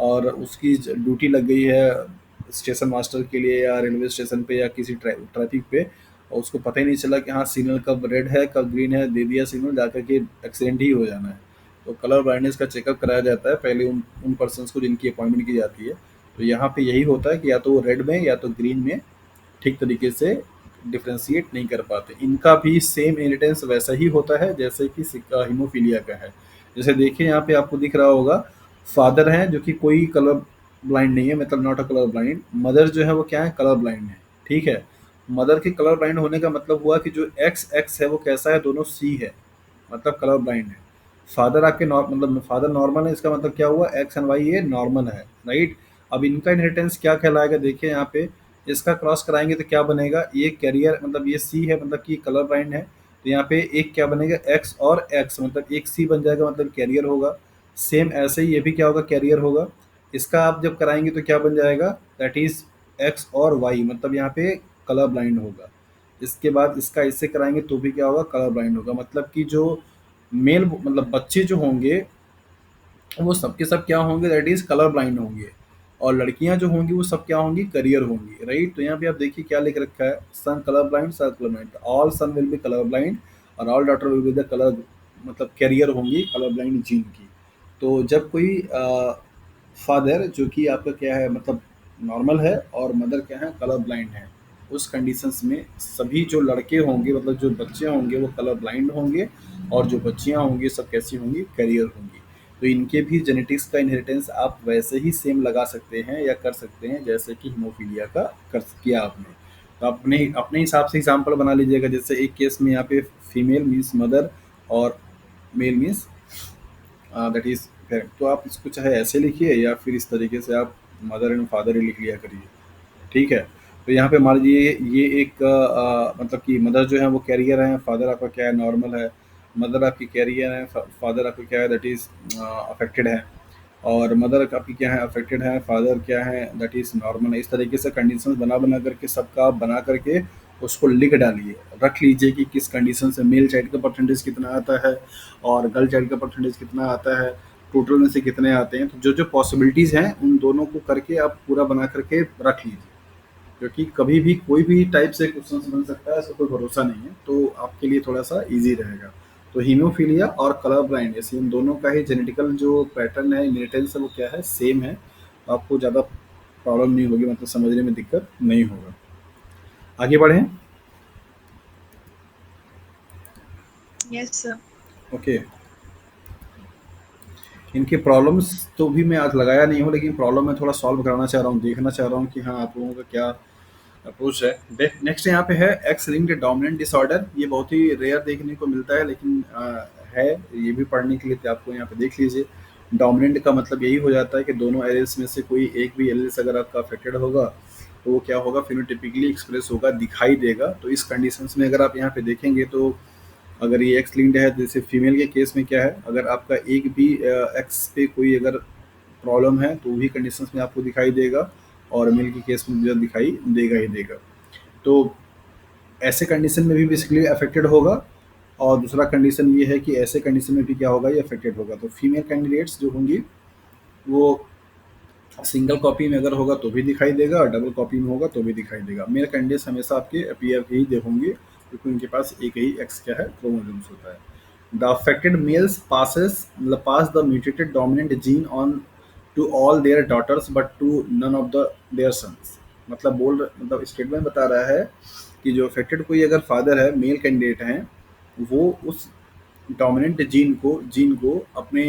और उसकी ड्यूटी लग गई है स्टेशन मास्टर के लिए या रेलवे स्टेशन पे या किसी ट्रैफिक पे, और उसको पता ही नहीं चला कि हाँ सिग्नल कब रेड है कब ग्रीन है, दे दिया सिग्नल, जाकर के एक्सीडेंट ही हो जाना है। तो कलर ब्लाइंडनेस का चेकअप कराया जाता है पहले उन उन पर्सन्स को जिनकी अपॉइंटमेंट की जाती है। तो यहाँ पे यही होता है कि या तो वो रेड में या तो ग्रीन में ठीक तरीके से डिफ्रेंशिएट नहीं कर पाते। इनका भी सेम इनहेरिटेंस वैसा ही होता है जैसे कि हीमोफीलिया का है। जैसे देखिए यहाँ पे आपको दिख रहा होगा, फादर हैं जो कि कोई कलर ब्लाइंड नहीं है, मतलब not a colour blind. Mother जो है वो क्या है, कलर ब्लाइंड है। ठीक है, मदर के कलर ब्लाइंड होने का मतलब हुआ कि जो एक्स एक्स है वो कैसा है, दोनों सी है, मतलब कलर ब्लाइंड है। फादर आपके मतलब फादर नॉर्मल है, इसका मतलब क्या हुआ, एक्स एंड वाई ये नॉर्मल है, राइट। अब इनका इनहेरिटेंस क्या कहलाएगा, देखिए यहाँ पे इसका क्रॉस कराएंगे तो क्या बनेगा, ये कैरियर मतलब ये सी है मतलब कि कलर ब्लाइंड है, तो यहाँ पे एक क्या बनेगा, एक्स और एक्स, मतलब एक सी बन जाएगा, मतलब कैरियर होगा। सेम ऐसे ही ये भी क्या होगा, कैरियर होगा। इसका आप जब कराएंगे तो क्या बन जाएगा, दैट इज एक्स और वाई, मतलब यहाँ पे कलर ब्लाइंड होगा। इसके बाद इसका इससे कराएंगे तो भी क्या होगा, कलर ब्लाइंड होगा। मतलब कि जो मेल मतलब बच्चे जो होंगे वो सब के सब क्या होंगे, दैट इज कलर ब्लाइंड होंगे। और लड़कियां जो होंगी वो सब क्या होंगी, करियर होंगी, राइट। तो यहाँ पे आप देखिए क्या लिख रखा है, son colour blind, son colour blind, all son will be colour blind और all daughter will be the colour, मतलब कैरियर होंगी कलर ब्लाइंड जीन की। तो जब कोई फादर जो कि आपका क्या है, मतलब नॉर्मल है, और मदर क्या है, कलर ब्लाइंड है, उस कंडीशंस में सभी जो लड़के होंगे, मतलब जो बच्चे होंगे वो कलर ब्लाइंड होंगे, और जो बच्चियां होंगी सब कैसी होंगी, कैरियर होंगी। तो इनके भी जेनेटिक्स का इनहेरिटेंस आप वैसे ही सेम लगा सकते हैं या कर सकते हैं जैसे कि हीमोफीलिया का कर किया आपने। तो अपने अपने हिसाब से एग्जाम्पल बना लीजिएगा। जैसे एक केस में यहाँ पे फीमेल मीन्स मदर और male means that is parent. तो आप इसको चाहे ऐसे लिखिए या फिर इस तरीके से आप मदर एंड फादर ही लिख लिया करिए, ठीक है। तो यहाँ पे मान लीजिए ये एक मतलब कि मदर जो है वो कैरियर है, फादर आपका क्या है, नॉर्मल है। मदर आपकी कैरियर है, फादर आपका क्या है, दैट इज अफेक्टेड है। और मदर आपकी क्या है, अफेक्टेड है, फादर क्या है, दैट इज नॉर्मल है। इस तरीके से कंडीशन बना बना करके सबका आप बना करके उसको लिख डालिए, रख लीजिए कि किस कंडीशन से मेल चाइल्ड का परसेंटेज कितना आता है और गर्ल चाइल्ड का परसेंटेज कितना आता है, टोटल में से कितने आते हैं। तो जो जो पॉसिबिलिटीज़ हैं उन दोनों को करके आप पूरा बना करके रख लीजिए, क्योंकि कभी भी कोई भी टाइप से क्वेश्चन बन सकता है, इसका कोई भरोसा नहीं है। तो आपके लिए थोड़ा सा इजी रहेगा। तो हीमोफीलिया और कलर ब्लाइंडनेस इन दोनों का ही जेनेटिकल जो पैटर्न है, इनहेरिटेंस है, वो क्या है, सेम है। आपको ज़्यादा प्रॉब्लम नहीं होगी, मतलब समझने में दिक्कत नहीं होगा। आगे बढ़ें। Yes sir. ओके, इनके प्रॉब्लम्स तो भी मैं आज लगाया नहीं हूँ, लेकिन प्रॉब्लम मैं थोड़ा सॉल्व कराना चाह रहा हूँ, देखना चाह रहा हूँ कि हाँ आप लोगों का क्या अप्रोच है। नेक्स्ट यहाँ पे है एक्स लिंक्ड डोमिनेंट डिसऑर्डर। ये बहुत ही रेयर देखने को मिलता है, लेकिन है, ये भी पढ़ने के लिए तो आपको यहाँ पे देख लीजिए। डोमिनेंट का मतलब यही हो जाता है कि दोनों एरेस में से कोई एक भी एरेस अगर आपका अफेक्टेड होगा तो वो क्या होगा, फिनोटिपिकली एक्सप्रेस होगा, दिखाई देगा। तो इस कंडीशंस में अगर आप यहाँ पे देखेंगे तो अगर ये एक्स लिंक्ड है, जैसे फीमेल के केस में क्या है, अगर आपका एक भी एक्स पे कोई अगर प्रॉब्लम है तो वही कंडीशंस में आपको दिखाई देगा, और मेल के केस में जो दिखाई देगा ही देगा। तो ऐसे कंडीशन में भी बेसिकली अफेक्टेड होगा। और दूसरा कंडीशन ये है कि ऐसे कंडीशन में भी क्या होगा, ये अफेक्टेड होगा। तो फीमेल कैंडिडेट्स जो होंगी वो सिंगल कॉपी में अगर होगा तो भी दिखाई देगा, और डबल कॉपी में होगा तो भी दिखाई देगा। मेल कैंडिडेट्स हमेशा आपके अपीयर ही होंगे, क्योंकि उनके पास एक ही एक्स क्या है, क्रोमोसोम्स होता है। The affected males pass the mutated dominant gene on to all their daughters but to none of the their sons. मतलब स्टेटमेंट बता रहा है कि जो अफेक्टेड कोई अगर फादर है, मेल कैंडिडेट हैं, वो उस डोमिनेंट जीन को अपने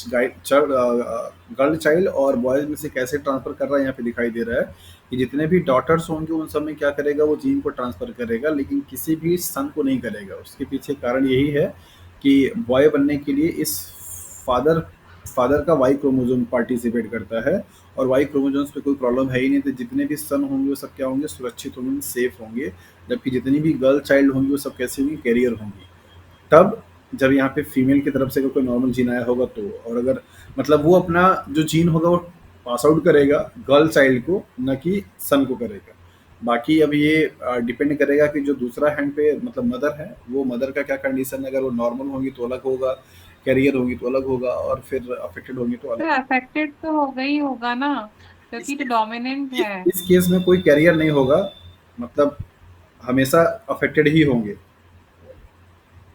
गर्ल चाइल्ड और बॉयज में से कैसे ट्रांसफर कर रहा है, यहाँ पे दिखाई दे रहा है कि जितने भी डॉटर्स होंगे उन सब में क्या करेगा, वो जीन को ट्रांसफर करेगा, लेकिन किसी भी सन को नहीं करेगा। उसके पीछे कारण यही है कि बॉय बनने के लिए इस फादर फादर का वाई क्रोमोजोम पार्टिसिपेट करता है, और वाई क्रोमोजोम्स पे कोई प्रॉब्लम है ही नहीं। तो जितने भी सन होंगे वो सब क्या होंगे, सुरक्षित होंगे, सेफ होंगे। जबकि जितनी भी गर्ल चाइल्ड होंगी वो सब कैसे होंगी, कैरियर होंगी। तब जब यहाँ पे फीमेल की तरफ से अगर कोई नॉर्मल जीन आया होगा तो, और अगर मतलब वो अपना जो जीन होगा वो पास आउट करेगा गर्ल चाइल्ड को, न कि सन को करेगा। बाकी अब ये डिपेंड करेगा कि जो दूसरा हैंड पे मतलब मदर है, वो मदर का क्या कंडीशन है। अगर वो नॉर्मल होंगी तो अलग होगा, कैरियर होगी तो अलग होगा, और फिर अफेक्टेड होंगी तो अलग। तो अफेक्टेड तो होगा ही होगा ना, इस क्योंकि तो डोमिनेंट है। इस केस में कोई कैरियर नहीं होगा, मतलब हमेशा अफेक्टेड ही होंगे।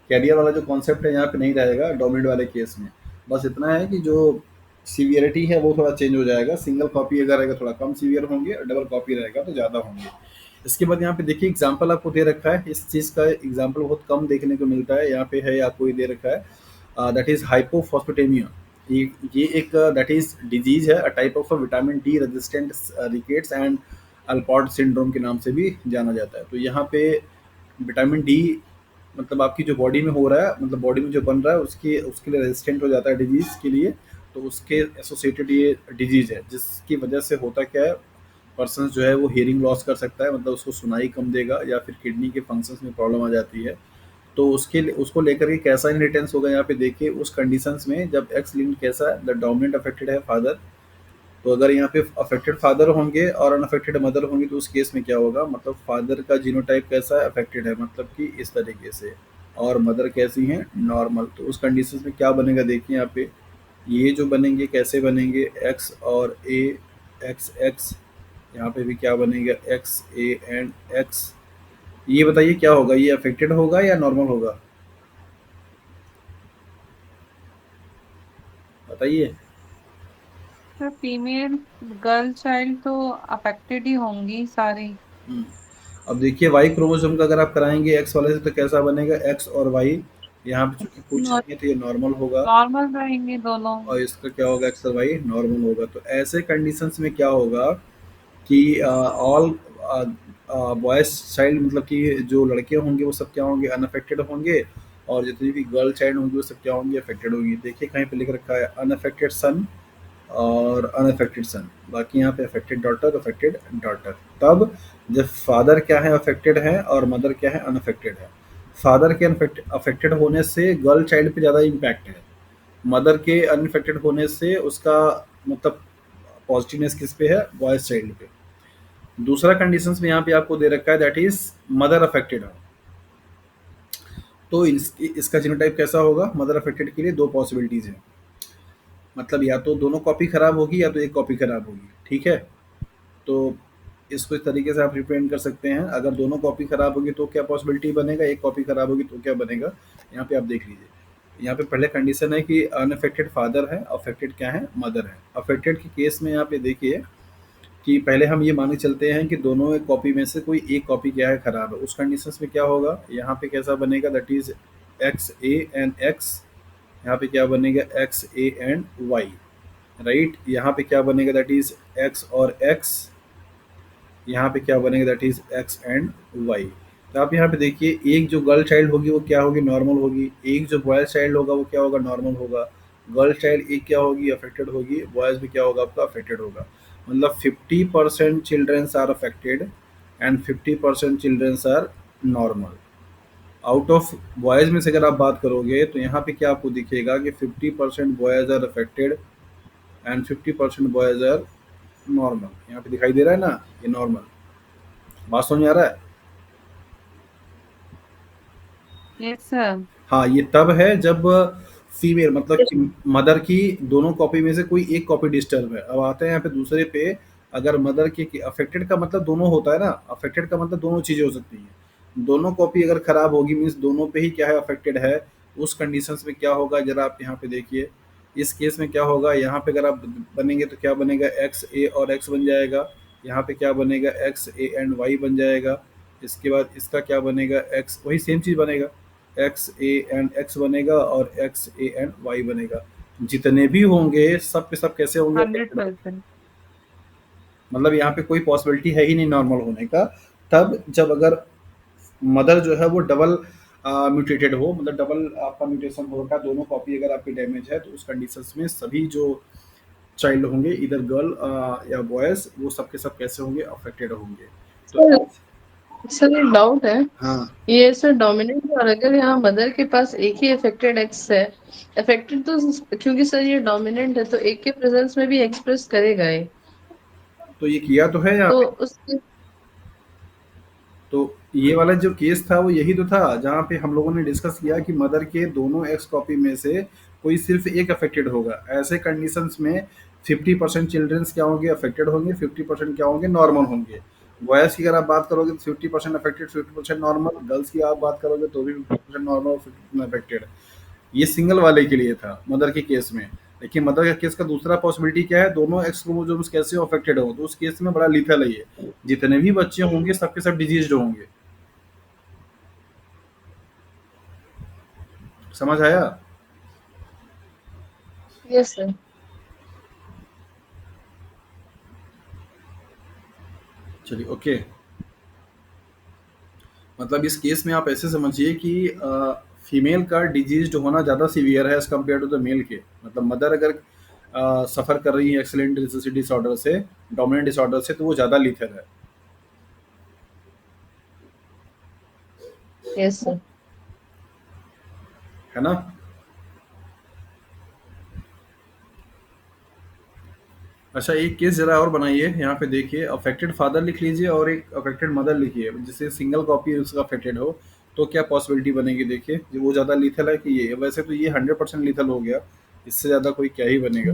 कैरियर वाला जो कॉन्सेप्ट है यहाँ पे नहीं रहेगा डोमिनेंट वाले केस में। बस इतना है कि जो सीवियरिटी है वो थोड़ा चेंज हो जाएगा। सिंगल कॉपी अगर रहेगा थोड़ा कम सीवियर होंगे, और डबल कॉपी रहेगा तो ज़्यादा होंगे। इसके बाद यहाँ पे देखिए एग्जाम्पल आपको दे रखा है, इस चीज़ का एग्जाम्पल बहुत कम देखने को मिलता है। यहाँ पे है आपको ये दे रखा है, दैट इज़ हाइपोफॉस्फेटेमिया। ये एक दैट इज डिजीज है, a type of vitamin D resistant rickets and Alport syndrome के नाम से भी जाना जाता है। तो यहाँ पे विटामिन डी मतलब आपकी जो बॉडी में हो रहा है, मतलब बॉडी में जो बन रहा है उसके उसके लिए रेजिस्टेंट हो जाता है डिजीज़ के लिए। तो उसके एसोसिएटेड ये डिजीज़ है, जिसकी वजह से होता क्या है, पर्सन जो है वो हियरिंग लॉस कर सकता है, मतलब उसको सुनाई कम देगा, या फिर किडनी के फंक्शंस में प्रॉब्लम आ जाती है। तो उसको लेकर के कैसा इनहेरिटेंस होगा यहाँ पे देखिए, उस कंडीशंस में जब एक्स लिंक्ड कैसा है, द डोमिनेंट अफेक्टेड है फादर। तो अगर यहाँ पे अफेक्टेड फादर होंगे और अनअफेक्टेड मदर होंगी तो उस केस में क्या होगा, मतलब फादर का जीनोटाइप कैसा है, अफेक्टेड है, मतलब कि इस तरीके से, और मदर कैसी हैं, नॉर्मल। तो उस कंडीशन में क्या बनेगा देखिए यहाँ पे, ये जो बनेंगे कैसे बनेंगे, एक्स और ए, एक्स एक्स, यहाँ पे भी क्या बनेगा, एक्स ए एंड एक्स। ये बताइए क्या होगा, ये अफेक्टेड होगा या नॉर्मल होगा, बताइए। तो फीमेल गर्ल चाइल्ड तो अफेक्टेड ही होंगी सारी। हम्म। अब देखिए वाई क्रोमोसोम का अगर आप कराएंगे एक्स वाले से तो कैसा बनेगा, एक्स और वाई। यहाँ पे चूंकि पूछ रही है तो ये नॉर्मल होगा, नॉर्मल रहेंगे दोनों। और इसका क्या होगा, एक्स और वाई नॉर्मल होगा। तो ऐसे कंडीशंस में क्या होगा कि ऑल बॉयज चाइल्ड, मतलब कि जो लड़के होंगे वो सब क्या होंगे, अनअफेक्टेड होंगे, और जितनी भी गर्ल चाइल्ड होंगी वो सब क्या होंगी, अफेक्टेड होंगी। देखिए कहीं पे लिख रखा है अनअफेक्टेड सन और अनअफेक्टेड सन, बाकी यहाँ पे अफेक्टेड डॉटर, अफेक्टेड डॉटर। तब जब फादर क्या है, अफेक्टेड है, और मदर क्या है, अनअफेक्टेड है। फादर के अफेक्टेड होने से गर्ल चाइल्ड पे ज़्यादा इम्पैक्ट है, मदर के अनअफेक्टेड होने से उसका मतलब पॉजिटिवनेस किस पे है, बॉयज चाइल्ड पे। दूसरा कंडीशंस में यहाँ पे आपको दे रखा है दैट इज मदर अफेक्टेड है। तो इसका जीनोटाइप कैसा होगा, मदर अफेक्टेड के लिए दो पॉसिबिलिटीज हैं, मतलब या तो दोनों कॉपी खराब होगी या तो एक कॉपी खराब होगी, ठीक है। तो इसको इस तरीके से आप रिप्रेजेंट कर सकते हैं, अगर दोनों कॉपी खराब होगी तो क्या पॉसिबिलिटी बनेगा, एक कॉपी खराब होगी तो क्या बनेगा। यहाँ पे आप देख लीजिए, यहाँ पे पहले कंडीशन है कि अनअफेक्टेड फादर है, अफेक्टेड क्या है, मदर है। अफेक्टेड के केस में यहाँ पे देखिए कि पहले हम ये मान के चलते हैं कि दोनों एक कॉपी में से कोई एक कॉपी क्या है, खराब है। उस कंडीशंस में क्या होगा, यहाँ पे कैसा बनेगा, that is X A and X. यहाँ पे क्या बनेगा, X A and Y, right. यहाँ पे क्या बनेगा, दैट इज एक्स और एक्स। यहाँ पे क्या बनेगा, that is X and Y. तो आप यहाँ पे देखिए, एक जो गर्ल चाइल्ड होगी वो क्या होगी, नॉर्मल होगी, एक जो बॉय चाइल्ड होगा वो क्या होगा, नॉर्मल होगा। गर्ल चाइल्ड एक क्या होगी, अफेक्टेड होगी, बॉयज भी क्या होगा आपका, अफेक्टेड होगा। मतलब 50% childrens are affected and 50% childrens are normal. Out of boys में से अगर आप बात करोगे तो यहाँ पे क्या आपको दिखेगा कि 50% boys are affected and 50% boys are normal. यहाँ पे दिखाई दे रहा है ना, ये नॉर्मल। बात समझ में आ रहा है। Yes sir. हाँ, ये तब है जब फीमेल मतलब कि मदर की दोनों कॉपी में से कोई एक कॉपी डिस्टर्ब है। अब आते हैं यहाँ पे दूसरे पे, अगर मदर की अफेक्टेड का मतलब दोनों होता है ना, अफेक्टेड का मतलब दोनों चीज़ें हो सकती हैं। दोनों कॉपी अगर खराब होगी मीन्स दोनों पे ही क्या है, अफेक्टेड है। उस कंडीशंस में क्या होगा, जरा आप यहाँ पे देखिए, इस केस में क्या होगा, यहाँ पे अगर आप बनेंगे तो क्या बनेगा, एक्स ए और एक्स बन जाएगा। यहाँ पे क्या बनेगा, एक्स ए एंड वाई बन जाएगा। इसके बाद इसका क्या बनेगा, एक्स, वही सेम चीज़ बनेगा, एक्स ए एंड एक्स बनेगा और एक्स ए एंड वाई बनेगा। जितने भी होंगे सब के सब कैसे होंगे, affected होंगे। 100%। मतलब यहाँ पे कोई पॉसिबिलिटी है ही नहीं नॉर्मल होने का। तब जब अगर मदर जो है वो डबल म्यूटेटेड हो, मतलब डबल आपका म्यूटेशन होगा, दोनों कॉपी अगर आपकी डैमेज है, तो उस कंडीशंस में सभी जो चाइल्ड होंगे इधर गर्ल या बॉयज, वो सब के सब कैसे होंगे, अफेक्टेड होंगे। तो सर सर एक डाउट है, हाँ, ये सर डोमिनेंट, और अगर यहाँ मदर के पास एक ही अफेक्टेड एक्स है, अफेक्टेड तो क्योंकि सर ये डोमिनेंट है तो एक के प्रेजेंस में भी एक्सप्रेस करेगा ये, तो ये किया तो है यहाँ तो पे। उसके तो ये वाला जो केस था वो यही तो था, जहाँ पे हम लोगों ने डिस्कस किया कि मदर के दोनों एक्स कॉपी में से कोई सिर्फ एक अफेक्टेड होगा। ऐसे कंडीशंस में 50% चिल्ड्रंस क्या होंगे, अफेक्टेड होंगे, 50% क्या होंगे, नॉर्मल होंगे। बॉयज़ की अगर आप बात करोगे तो 50% अफेक्टेड, 50% नॉर्मल, गर्ल्स की आप बात करोगे तो भी 50% नॉर्मल, 50% अफेक्टेड। ये सिंगल वाले के लिए था मदर के केस में। लेकिन मदर का केस का दूसरा पॉसिबिलिटी क्या है, दोनों एक्स क्रोमोसोम्स कैसे अफेक्टेड हो, तो उस केस में बड़ा लीथल है ये। जितने भी बच्चे होंगे सबके सब डिजीज्ड होंगे। समझ आया? Yes sir. चलिए ओके। मतलब इस केस में आप ऐसे समझिए कि फीमेल का डिजीज्ड होना ज़्यादा सीवियर है as compare to the male के। मतलब मदर अगर सफ़र कर रही है एक्सीलेंट रिसेसिव डिसऑर्डर से, डोमिनेंट डिसऑर्डर से, तो वो ज़्यादा लीथल यस सर। है ना? अच्छा, एक केस ज़रा और बनाइए, यहाँ पे देखिए, अफेक्टेड फादर लिख लीजिए और एक अफेक्टेड मदर लिखिए, जिससे सिंगल कॉपी उसका अफेक्टेड हो, तो क्या पॉसिबिलिटी बनेगी देखिए। जो वो ज़्यादा लीथल है कि ये? वैसे तो ये 100% लीथल हो गया, इससे ज़्यादा कोई क्या ही बनेगा।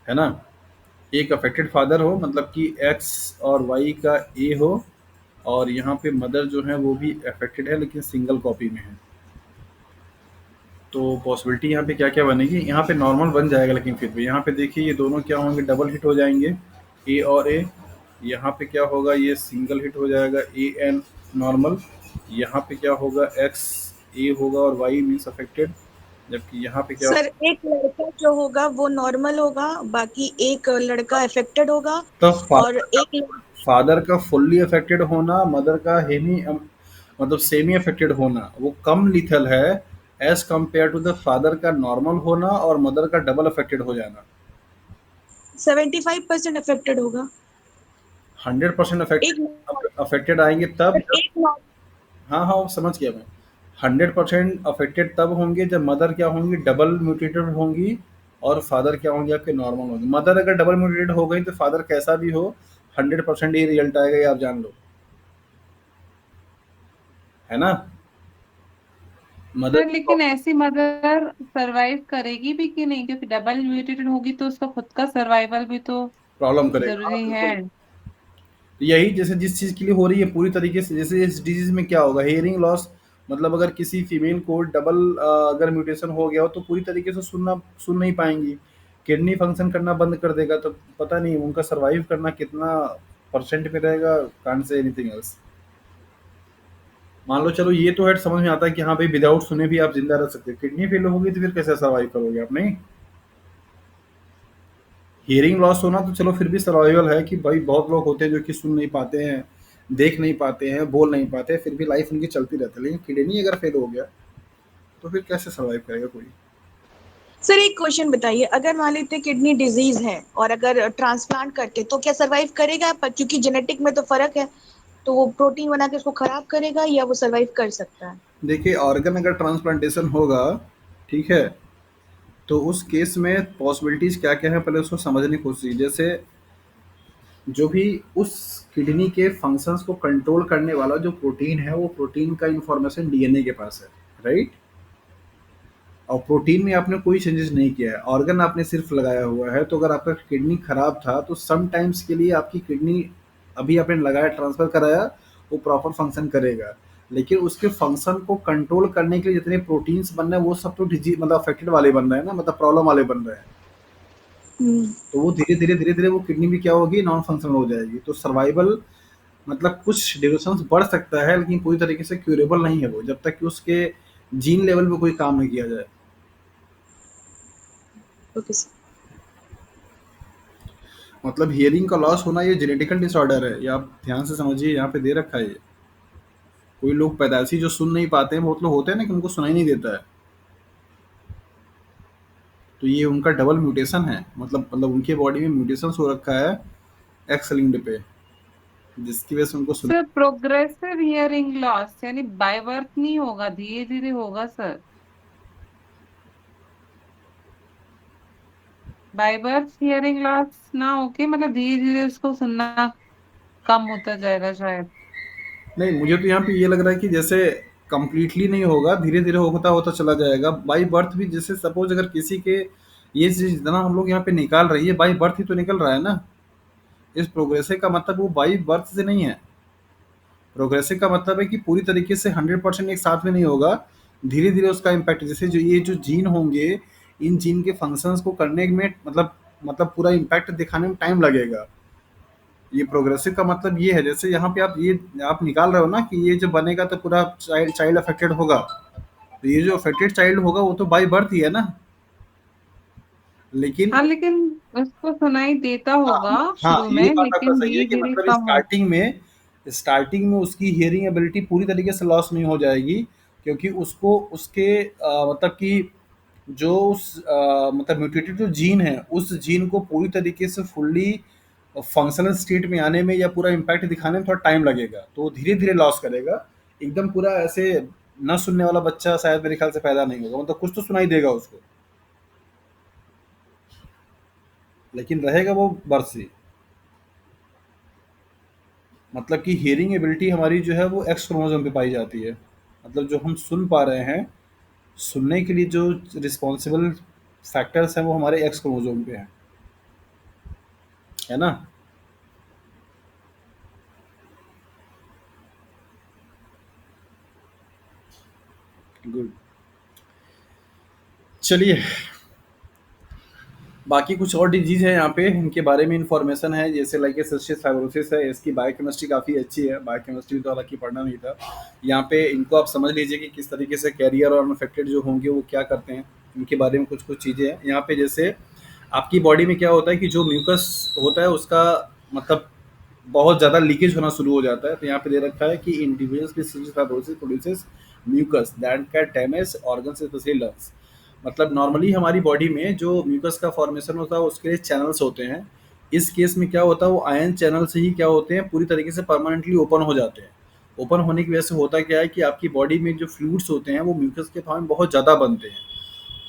है ना? एक अफेक्टेड फादर हो, मतलब कि एक्स और वाई का ए हो, और यहाँ पे मदर जो है वो भी अफेक्टेड है लेकिन सिंगल कॉपी में है। तो पॉसिबिलिटी यहाँ पे क्या क्या बनेगी, यहाँ पे नॉर्मल बन जाएगा, लेकिन फिर भी यहाँ पे देखिए ये दोनों क्या होंगे, डबल हिट हो जाएंगे, ए और ए। यहाँ पे क्या होगा, ये सिंगल हिट हो जाएगा, ए एन नॉर्मल। यहाँ पे क्या होगा, एक्स ए होगा और वाई मीन्स अफेक्टेड। जबकि यहाँ पे क्या, सर एक लड़का जो होगा वो नॉर्मल होगा, बाकी एक लड़का अफेक्टेड होगा, तो और एक फादर का फुल्ली अफेक्टेड होना, मदर का हेमी मतलब सेमी अफेक्टेड होना, वो कम लीथल है as compare to the father का नॉर्मल होना और मदर का डबल अफेक्टेड हो जाना। 75% अफेक्टेड होगा। 100% एक अफेक्टेड आएंगे तब जब, एक नॉर्मल। हाँ हाँ समझ गया मैं। 100% अफेक्टेड तब होंगे जब मदर क्या होंगी, डबल म्यूटेटेड होंगी, और फादर क्या होंगे, आपके नॉर्मल होंगे। मदर अगर डबल म्यूटेटेड हो गई तो फादर कैसा भी हो 100% ही रिजल्ट आएगा, ये आप जान लो। है ना? मदर सर लेकिन ऐसी मदर सरवाइव करेगी भी कि नहीं, क्योंकि डबल म्यूटेटेड होगी तो उसका खुद का सर्वाइवल भी तो प्रॉब्लम करेगा, हाँ जरूरी है। बिल्कुल। तो यही जैसे जिस चीज़ के लिए हो रही है पूरी तरीके से, जैसे इस डिजीज में क्या होगा, हेयरिंग लॉस। मतलब अगर किसी फीमेल को डबल अगर म्यूटेशन हो गया हो तो पूरी तरीके से सुन नहीं पाएंगी, किडनी फंक्शन करना बंद कर देगा, तो पता नहीं उनका सरवाइव करना कितना परसेंट पे रहेगा, कांट से एनीथिंग एल्स। मान लो चलो ये तो है, समझ में आता है कि हाँ भाई विदाउट सुने भी आप जिंदा रह सकते हो, किडनी फेल होगी तो फिर कैसे सर्वाइव करोगे आप? नहीं। हियरिंग लॉस होना तो चलो फिर भी सर्वाइवल है, कि भाई बहुत लोग होते हैं जो कि सुन नहीं पाते हैं, देख नहीं पाते हैं, बोल नहीं पाते, फिर भी लाइफ उनकी चलती रहती है। लेकिन किडनी अगर फेल हो गया तो फिर कैसे सर्वाइव करेगा कोई? सर एक क्वेश्चन बताइए, अगर मान लेते किडनी डिजीज है और अगर ट्रांसप्लांट करते तो क्या सरवाइव करेगा? पर क्योंकि जेनेटिक में तो फर्क है, तो वो प्रोटीन बना के उसको खराब करेगा या वो सरवाइव कर सकता है? देखिए, ऑर्गन अगर ट्रांसप्लांटेशन होगा, ठीक है, तो उस केस में पॉसिबिलिटीज क्या क्या है पहले उसको समझने की कोशिश कीजिए। जैसे जो भी उस किडनी के फंक्शंस को कंट्रोल करने वाला जो प्रोटीन है, वो प्रोटीन का इंफॉर्मेशन डीएनए के पास है, राइट? और प्रोटीन में आपने कोई चेंजेस नहीं किया है, ऑर्गन आपने सिर्फ लगाया हुआ है। तो अगर आपका किडनी खराब था तो सम टाइम्स के लिए आपकी किडनी अभी आपने लगाया, ट्रांसफर कराया, वो प्रॉपर फंक्शन करेगा। लेकिन उसके फंक्शन को कंट्रोल करने के लिए जितने प्रोटीन्स बन रहे हैं वो सब तो डिजीज मतलब अफेक्टेड वाले बन रहे हैं ना, मतलब प्रॉब्लम वाले बन रहे हैं। हम्म। तो वो धीरे धीरे वो किडनी भी क्या होगी, नॉन फंक्शनल हो जाएगी। तो सर्वाइवल मतलब कुछ ड्यूरेशन बढ़ सकता है, लेकिन पूरी तरीके से क्यूरेबल नहीं है वो, जब तक कि उसके जीन लेवल पे कोई काम नहीं किया जाए। Okay sir. मतलब हियरिंग का लॉस होना ये जेनेटिकल डिसऑर्डर है, ये आप ध्यान से समझिए, यहाँ पे दे रखा है ये। कोई लोग पैदाइशी जो सुन नहीं पाते हैं, बहुत लोग होते हैं ना कि उनको सुनाई नहीं देता है, तो ये उनका डबल म्यूटेशन है। मतलब उनके बॉडी में म्यूटेशन हो रखा है एक्स लिंक्ड पे, जिसकी वजह से उनको सुना। सर प्रोग्रेसिव हियरिंग लॉस यानी बाय बर्थ नहीं होगा, धीरे धीरे होगा sir. By birth hearing loss ना होके मतलब धीरे धीरे उसको सुनना कम होता जाएगा शायद। नहीं, मुझे तो यहाँ पे ये लग रहा है कि जैसे कंप्लीटली नहीं होगा, धीरे-धीरे होता होता चला जाएगा। बाय बर्थ भी जैसे सपोज़ अगर किसी के ये चीज़ जितना हम लोग यहाँ पे निकाल रही है, बाय बर्थ ही तो निकल रहा है ना। इस प्रोग्रेसिव का मतलब वो बाय बर्थ से नहीं है। प्रोग्रेसिव का मतलब है कि पूरी तरीके से 100% एक साथ में नहीं होगा, धीरे-धीरे उसका इम्पैक्ट जैसे जो ये जो जीन होंगे, इन जीन के फंक्शंस को करने में मतलब पूरा इम्पैक्ट दिखाने में टाइम लगेगा। ये प्रोग्रेसिव का मतलब ये है, जैसे यहाँ पे आप निकाल रहे हो ना कि ये जो बनेगा तो पूरा चाइल्ड अफेक्टेड होगा। तो ये जो अफेक्टेड चाइल्ड होगा वो तो बाय बर्थ ही है ना। लेकिन हाँ, लेकिन उसको सुनाई देता हाँ, होगा हाँ, शुरू ये में, बात आपका लेकिन सही है धीरे कि धीरे मतलब कम हो। स्टार्टिंग में उसकी हियरिंग एबिलिटी पूरी तरीके से लॉस नहीं हो जाएगी, क्योंकि उसको उसके मतलब कि जो मतलब म्यूटेटेड जो जीन है, उस जीन को पूरी तरीके से फुल्ली फंक्शनल स्टेट में आने में या पूरा इम्पैक्ट दिखाने में थोड़ा टाइम लगेगा, तो वो धीरे-धीरे लॉस करेगा। एकदम पूरा ऐसे ना सुनने वाला बच्चा शायद मेरे ख्याल से पैदा नहीं होगा, मतलब कुछ तो सुनाई देगा उसको, लेकिन रहेगा वो बर्थ से। मतलब कि हियरिंग एबिलिटी हमारी जो है वो एक्स क्रोमोसोम पे पाई जाती है। मतलब जो हम सुन पा रहे हैं, सुनने के लिए जो रिस्पॉन्सिबल फैक्टर्स हैं वो हमारे एक्स क्रोमोसोम पे हैं, है ना? गुड। चलिए, बाकी कुछ और डिजीज़ है यहाँ पे, इनके बारे में इन्फॉर्मेशन है, जैसे लाइक सिस्टिक फाइब्रोसिस है, इसकी बायोकेमिस्ट्री काफ़ी अच्छी है, बायोकेमिस्ट्री तो हालाँकि पढ़ना नहीं था। यहाँ पे इनको आप समझ लीजिए कि किस तरीके से कैरियर और अनअफेक्टेड जो होंगे वो क्या करते हैं, इनके बारे में कुछ-कुछ चीज़ें हैं। यहाँ पे जैसे आपकी बॉडी में क्या होता है कि जो म्यूकस होता है उसका मतलब बहुत ज़्यादा लीकेज होना शुरू हो जाता है, तो यहाँ पे दे रखा है कि individuals with cystic fibrosis produces mucus that can damage organs specially lungs. मतलब नॉर्मली हमारी बॉडी में जो म्यूकस का फॉर्मेशन होता है उसके लिए चैनल्स होते हैं। इस केस में क्या होता है, वो आयन चैनल से ही क्या होते हैं पूरी तरीके से परमानेंटली ओपन हो जाते हैं। ओपन होने की वजह से होता क्या है कि आपकी बॉडी में जो फ्लूइड्स होते हैं वो म्यूकस के फॉर्म में बहुत ज़्यादा बनते हैं,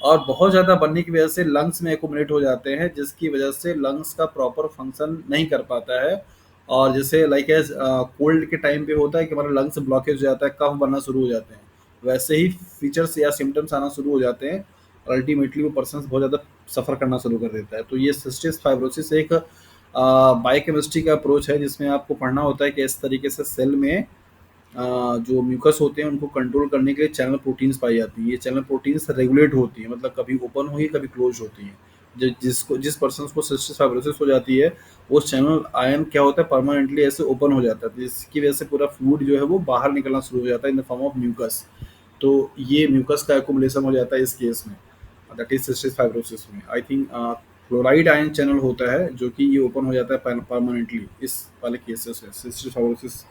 और बहुत ज़्यादा बनने की वजह से लंग्स में एक्यूमुलेट हो जाते हैं, जिसकी वजह से लंग्स का प्रॉपर फंक्शन नहीं कर पाता है। और जैसे लाइक एज कोल्ड के टाइम पे होता है कि हमारा लंग्स ब्लॉकेज हो जाता है, कफ बनना शुरू हो जाते हैं, वैसे ही फीचर्स या सिम्टम्स आना शुरू हो जाते हैं, और अल्टीमेटली वो पर्सन बहुत ज़्यादा सफ़र करना शुरू कर देता है। तो ये सिस्टिक फाइब्रोसिस एक बायोकेमिस्ट्री का अप्रोच है, जिसमें आपको पढ़ना होता है कि इस तरीके से सेल में जो म्यूकस होते हैं उनको कंट्रोल करने के लिए चैनल प्रोटीन्स पाई जाती हैं। ये चैनल प्रोटीन्स रेगुलेट होती हैं, मतलब कभी ओपन हुई कभी क्लोज होती हैं। जिस पर्सन को सिस्टिक फाइब्रोसिस हो जाती है, वो चैनल आयन क्या होता है परमानेंटली ऐसे ओपन हो जाता है, तो जिसकी वजह से पूरा फ्लूइड जो है वो बाहर निकलना शुरू हो जाता है in the form of mucus. तो ये म्यूकस का एक्युमुलेशन हो जाता है इस केस में, दैट इज सिस्टिक फाइब्रोसिस में। I think chloride ion channel होता है जो कि ये ओपन हो जाता है परमानेंटली इस वाले केसेस में, सिस्टिक फाइब्रोसिस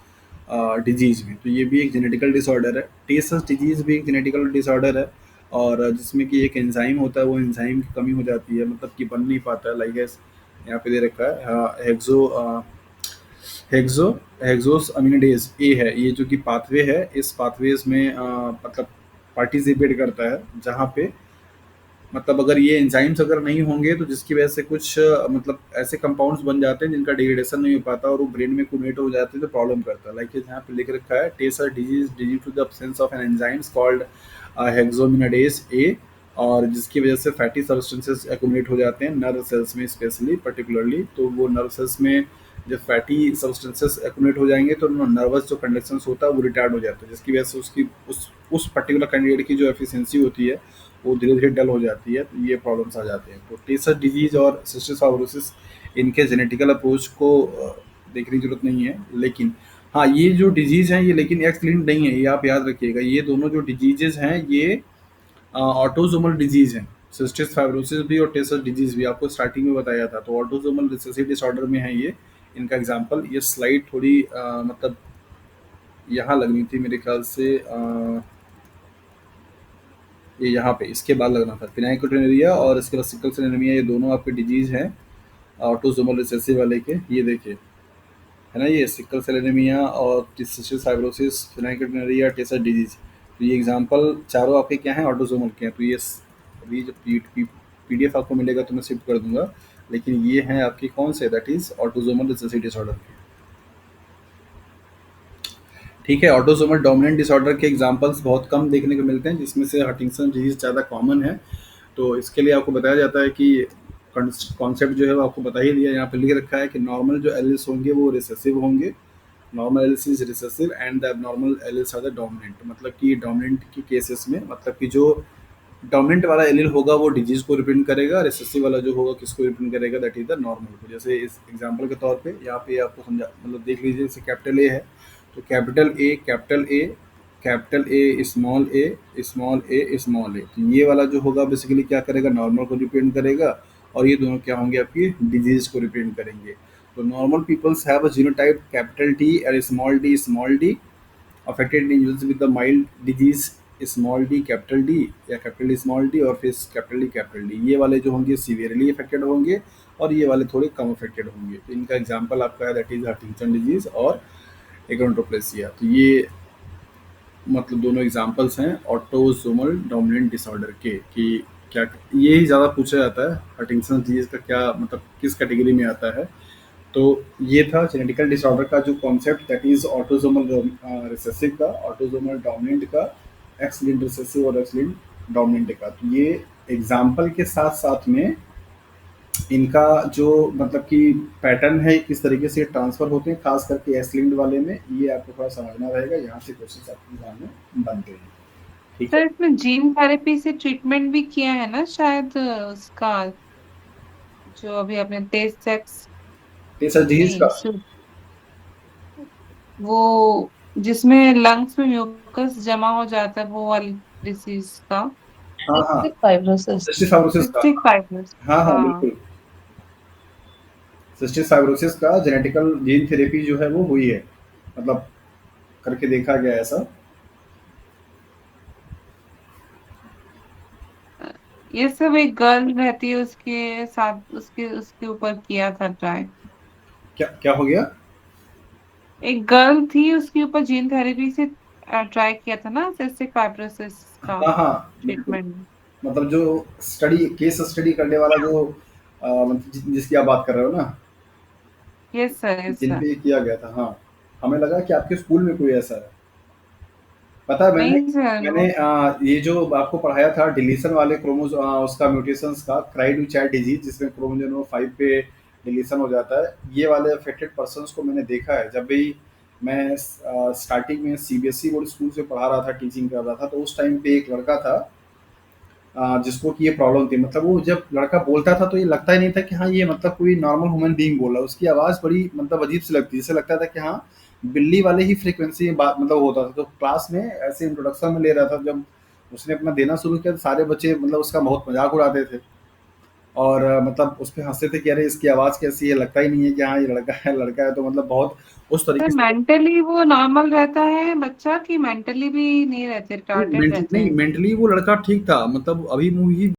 डिजीज़ में। तो ये भी एक जेनेटिकल डिसऑर्डर है। टेसस डिजीज़ भी एक जेनेटिकल डिसऑर्डर है, और जिसमें कि एक एंजाइम होता है, वो एंजाइम की कमी हो जाती है, मतलब कि बन नहीं पाता है। लाइक एस यहाँ पे दे रखा है हेक्सो हेक्सोस अमीनोडेज ए है, ये जो कि पाथवे है, इस पाथवेज में मतलब पार्टिसिपेट करता है, जहाँ पे मतलब अगर ये एंजाइम्स अगर नहीं होंगे तो जिसकी वजह से कुछ मतलब ऐसे कंपाउंड्स बन जाते हैं जिनका डिग्रेडेशन नहीं हो पाता और वो ब्रेन में एक्यूमुलेट हो जाते हैं तो प्रॉब्लम करता है। लाइक यहाँ पे लिख रखा है Tay Sachs disease due to the absence of an enzymes called hexosaminidase A, और जिसकी वजह से फैटी सब्सटेंसेस एक्यूमुलेट हो जाते हैं नर्व सेल्स में स्पेशली पर्टिकुलरली। तो वो नर्व सेल्स में जब फैटी सब्सटेंसेस एक्यूमुलेट हो जाएंगे तो नर्वस जो कंडक्शन होता है वो रिटार्ड हो जाता है, जिसकी वजह से उसकी उस पर्टिकुलर कैंडिडेट की जो एफिशिएंसी होती है वो धीरे धीरे डल हो जाती है, तो ये प्रॉब्लम्स आ जाते हैं। तो टेसर डिजीज और सिस्टिक फाइब्रोसिस इनके जेनेटिकल अप्रोच को देखने की जरूरत नहीं है, लेकिन हाँ ये जो डिजीज हैं ये लेकिन एक्स लिंक्ड नहीं है, ये आप याद रखिएगा। ये दोनों जो डिजीजेज हैं ये ऑटोजोमल डिजीज हैं, सिस्टिक फाइब्रोसिस भी और टेसर डिजीज भी आपको स्टार्टिंग में बताया था। तो ऑटोजोमल रिसेसिव डिसऑर्डर में है ये इनका एग्जाम्पल। ये स्लाइड थोड़ी मतलब यहाँ लगनी थी मेरे ख्याल से, ये यहाँ पे इसके बाद लगना था। फिनाइकोटिनेरिया और इसके बाद सिकल सेल एनीमिया, ये दोनों आपके डिजीज हैं ऑटोसोमल रिसेसिव वाले के। ये देखिए है ना, ये सिकल सेल एनीमिया और सिस्टिक फाइब्रोसिस, फिनाइकोटिनेरिया, टेसर डिजीज। तो ये एग्जांपल चारों आपके क्या हैं, ऑटोसोमल के हैं। तो ये अभी जब पीडीएफ आपको मिलेगा तो मैं शिफ्ट कर दूंगा, लेकिन ये हैं आपके कौन से, that is autosomal recessive disorder के। ठीक है। ऑटोसोमल डोमिनेंट डिसऑर्डर के एग्जांपल्स बहुत कम देखने को मिलते हैं, जिसमें से हंटिंगटन डिजीज ज़्यादा कॉमन है। तो इसके लिए आपको बताया जाता है कि कॉन्सेप्ट जो है वो आपको बता ही दिया, यहाँ पे लिख रखा है कि नॉर्मल जो एलिल्स होंगे वो रिसेसिव होंगे, normal alleles is recessive and the abnormal alleles are the dominant. मतलब कि डोमिनेंट की केसेस में, मतलब कि जो डोमिनेंट वाला एलील होगा वो डिजीज को रिप्रेजेंट करेगा, रिसेसिव वाला जो होगा किसको रिप्रेजेंट करेगा, दैट इज द नॉर्मल को। जैसे इस एग्जांपल के तौर पे यहाँ पे आपको समझा, मतलब देख लीजिए, जैसे कैपिटल ए है तो capital A capital A capital A small A small A small A, तो ये वाला जो होगा बेसिकली क्या करेगा, नॉर्मल को रिप्रेजेंट करेगा, और ये दोनों क्या होंगे, आपकी डिजीज को रिप्रेजेंट करेंगे। तो normal peoples have a genotype capital T और small D affected individuals with the mild disease small D capital D या कैपिटल डी स्मॉल डी और फिर कैपिटल डी, ये वाले जो होंगे सीवियरली अफेक्टेड होंगे और ये वाले थोड़े कम अफेक्टेड होंगे। तो इनका एग्जांपल आपका है दैट इज हंटिंगटन डिजीज और एकोन्ड्रोप्लेसिया। तो ये मतलब दोनों एग्जांपल्स हैं ऑटोसोमल डोमिनेंट डिसऑर्डर के, कि क्या ये ही ज़्यादा पूछा जाता है हंटिंगटन डिजीज का क्या मतलब किस कैटेगरी में आता है। तो ये था जेनेटिकल डिसऑर्डर का जो concept, that is autosomal recessive का, ऑटोसोमल डोमिनेंट का, एक्स लिंक्ड रिसेसिव और एक्स लिंक्ड डोमिनेंट का। तो ये एग्जाम्पल के साथ साथ में इनका जो मतलब कि पैटर्न है किस तरीके से ट्रांसफर होते हैं, खास करके एक्स लिंक्ड वाले में, ये आपको थोड़ा समझना रहेगा, यहाँ से क्वेश्चन आपके एग्जाम में बनते हैं। ठीक सर है। इसमें जीन थेरेपी से ट्रीटमेंट भी किया है ना शायद, उसका जो अभी आपने टेस्ट सेक्स, तेसर डिजीज नहीं का, वो जिसमें लंग्स में म्यूकस जमा हो जाता है, वो वाली डिसीज का, हाँ हाँ, सिस्टिक फाइब्रोसिस। सिस्टिक फाइब्रोसिस का, सिस्टिक फाइब्रोसिस। हाँ हाँ हाँ, बिल्कुल, सिस्टिक फाइब्रोसिस का जेनेटिकल जीन थेरेपी जो है वो हुई है, मतलब करके देखा गया है ऐसा। ये सब एक गर्ल रहती है उसके साथ, उसके उसके ऊपर किया था ट्राई। क्या क्या हो गया? एक गर्ल थी, उसके ऊपर जीन थेरेपी से ट्राई किया था ना सिस्टिक फाइब्रोसिस का हाँ हाँ बिल्कुल, ट्रीटमेंट। मतलब जो स्टडी केस स्टडी करने वाला जो मतलब जिसकी आप बात कर रहे हो ना, यस सर, यस जिन सर। पे ये किया गया था। हाँ, हमें लगा कि आपके स्कूल में कोई ऐसा है। पता है, मैंने नहीं सर, मैंने ये जो आपको पढ़ाया था डिलीशन वाले उसका म्यूटेशंस का, क्राइड चाइल्ड डिजीज, जिसमें क्रोमोसोम 5 पे डिलीशन हो जाता है, ये वाले अफेक्टेड पर्सन्स को मैंने देखा है। जब भी मैं स्टार्टिंग में सीबीएसई बोर्ड स्कूल से पढ़ा रहा था, टीचिंग कर रहा था, तो उस टाइम पे एक लड़का था जिसको कि ये प्रॉब्लम थी। मतलब वो जब लड़का बोलता था तो ये लगता ही नहीं था कि हाँ ये मतलब कोई नॉर्मल ह्यूमन बीइंग बोल रहा है। उसकी आवाज़ बड़ी मतलब अजीब सी लगती, जैसे लगता था कि हाँ बिल्ली वाले ही फ्रीक्वेंसी में बात मतलब होता था। तो क्लास में ऐसे इंट्रोडक्शन में ले रहा था, जब उसने अपना देना शुरू किया तो सारे बच्चे मतलब उसका बहुत मजाक उड़ाते थे और मतलब उस पर हंसते थे कि अरे इसकी आवाज़ कैसी है, लगता ही नहीं है कि हाँ ये लड़का है, लड़का है। तो मतलब बहुत उस तरीके सर से मेंटली वो नॉर्मल रहता है बच्चा, कि मेंटली भी नहीं रहते, रिटार्डेड रहते नहीं, हैं? मेंटली वो लड़का ठीक था, मतलब अभी मूवी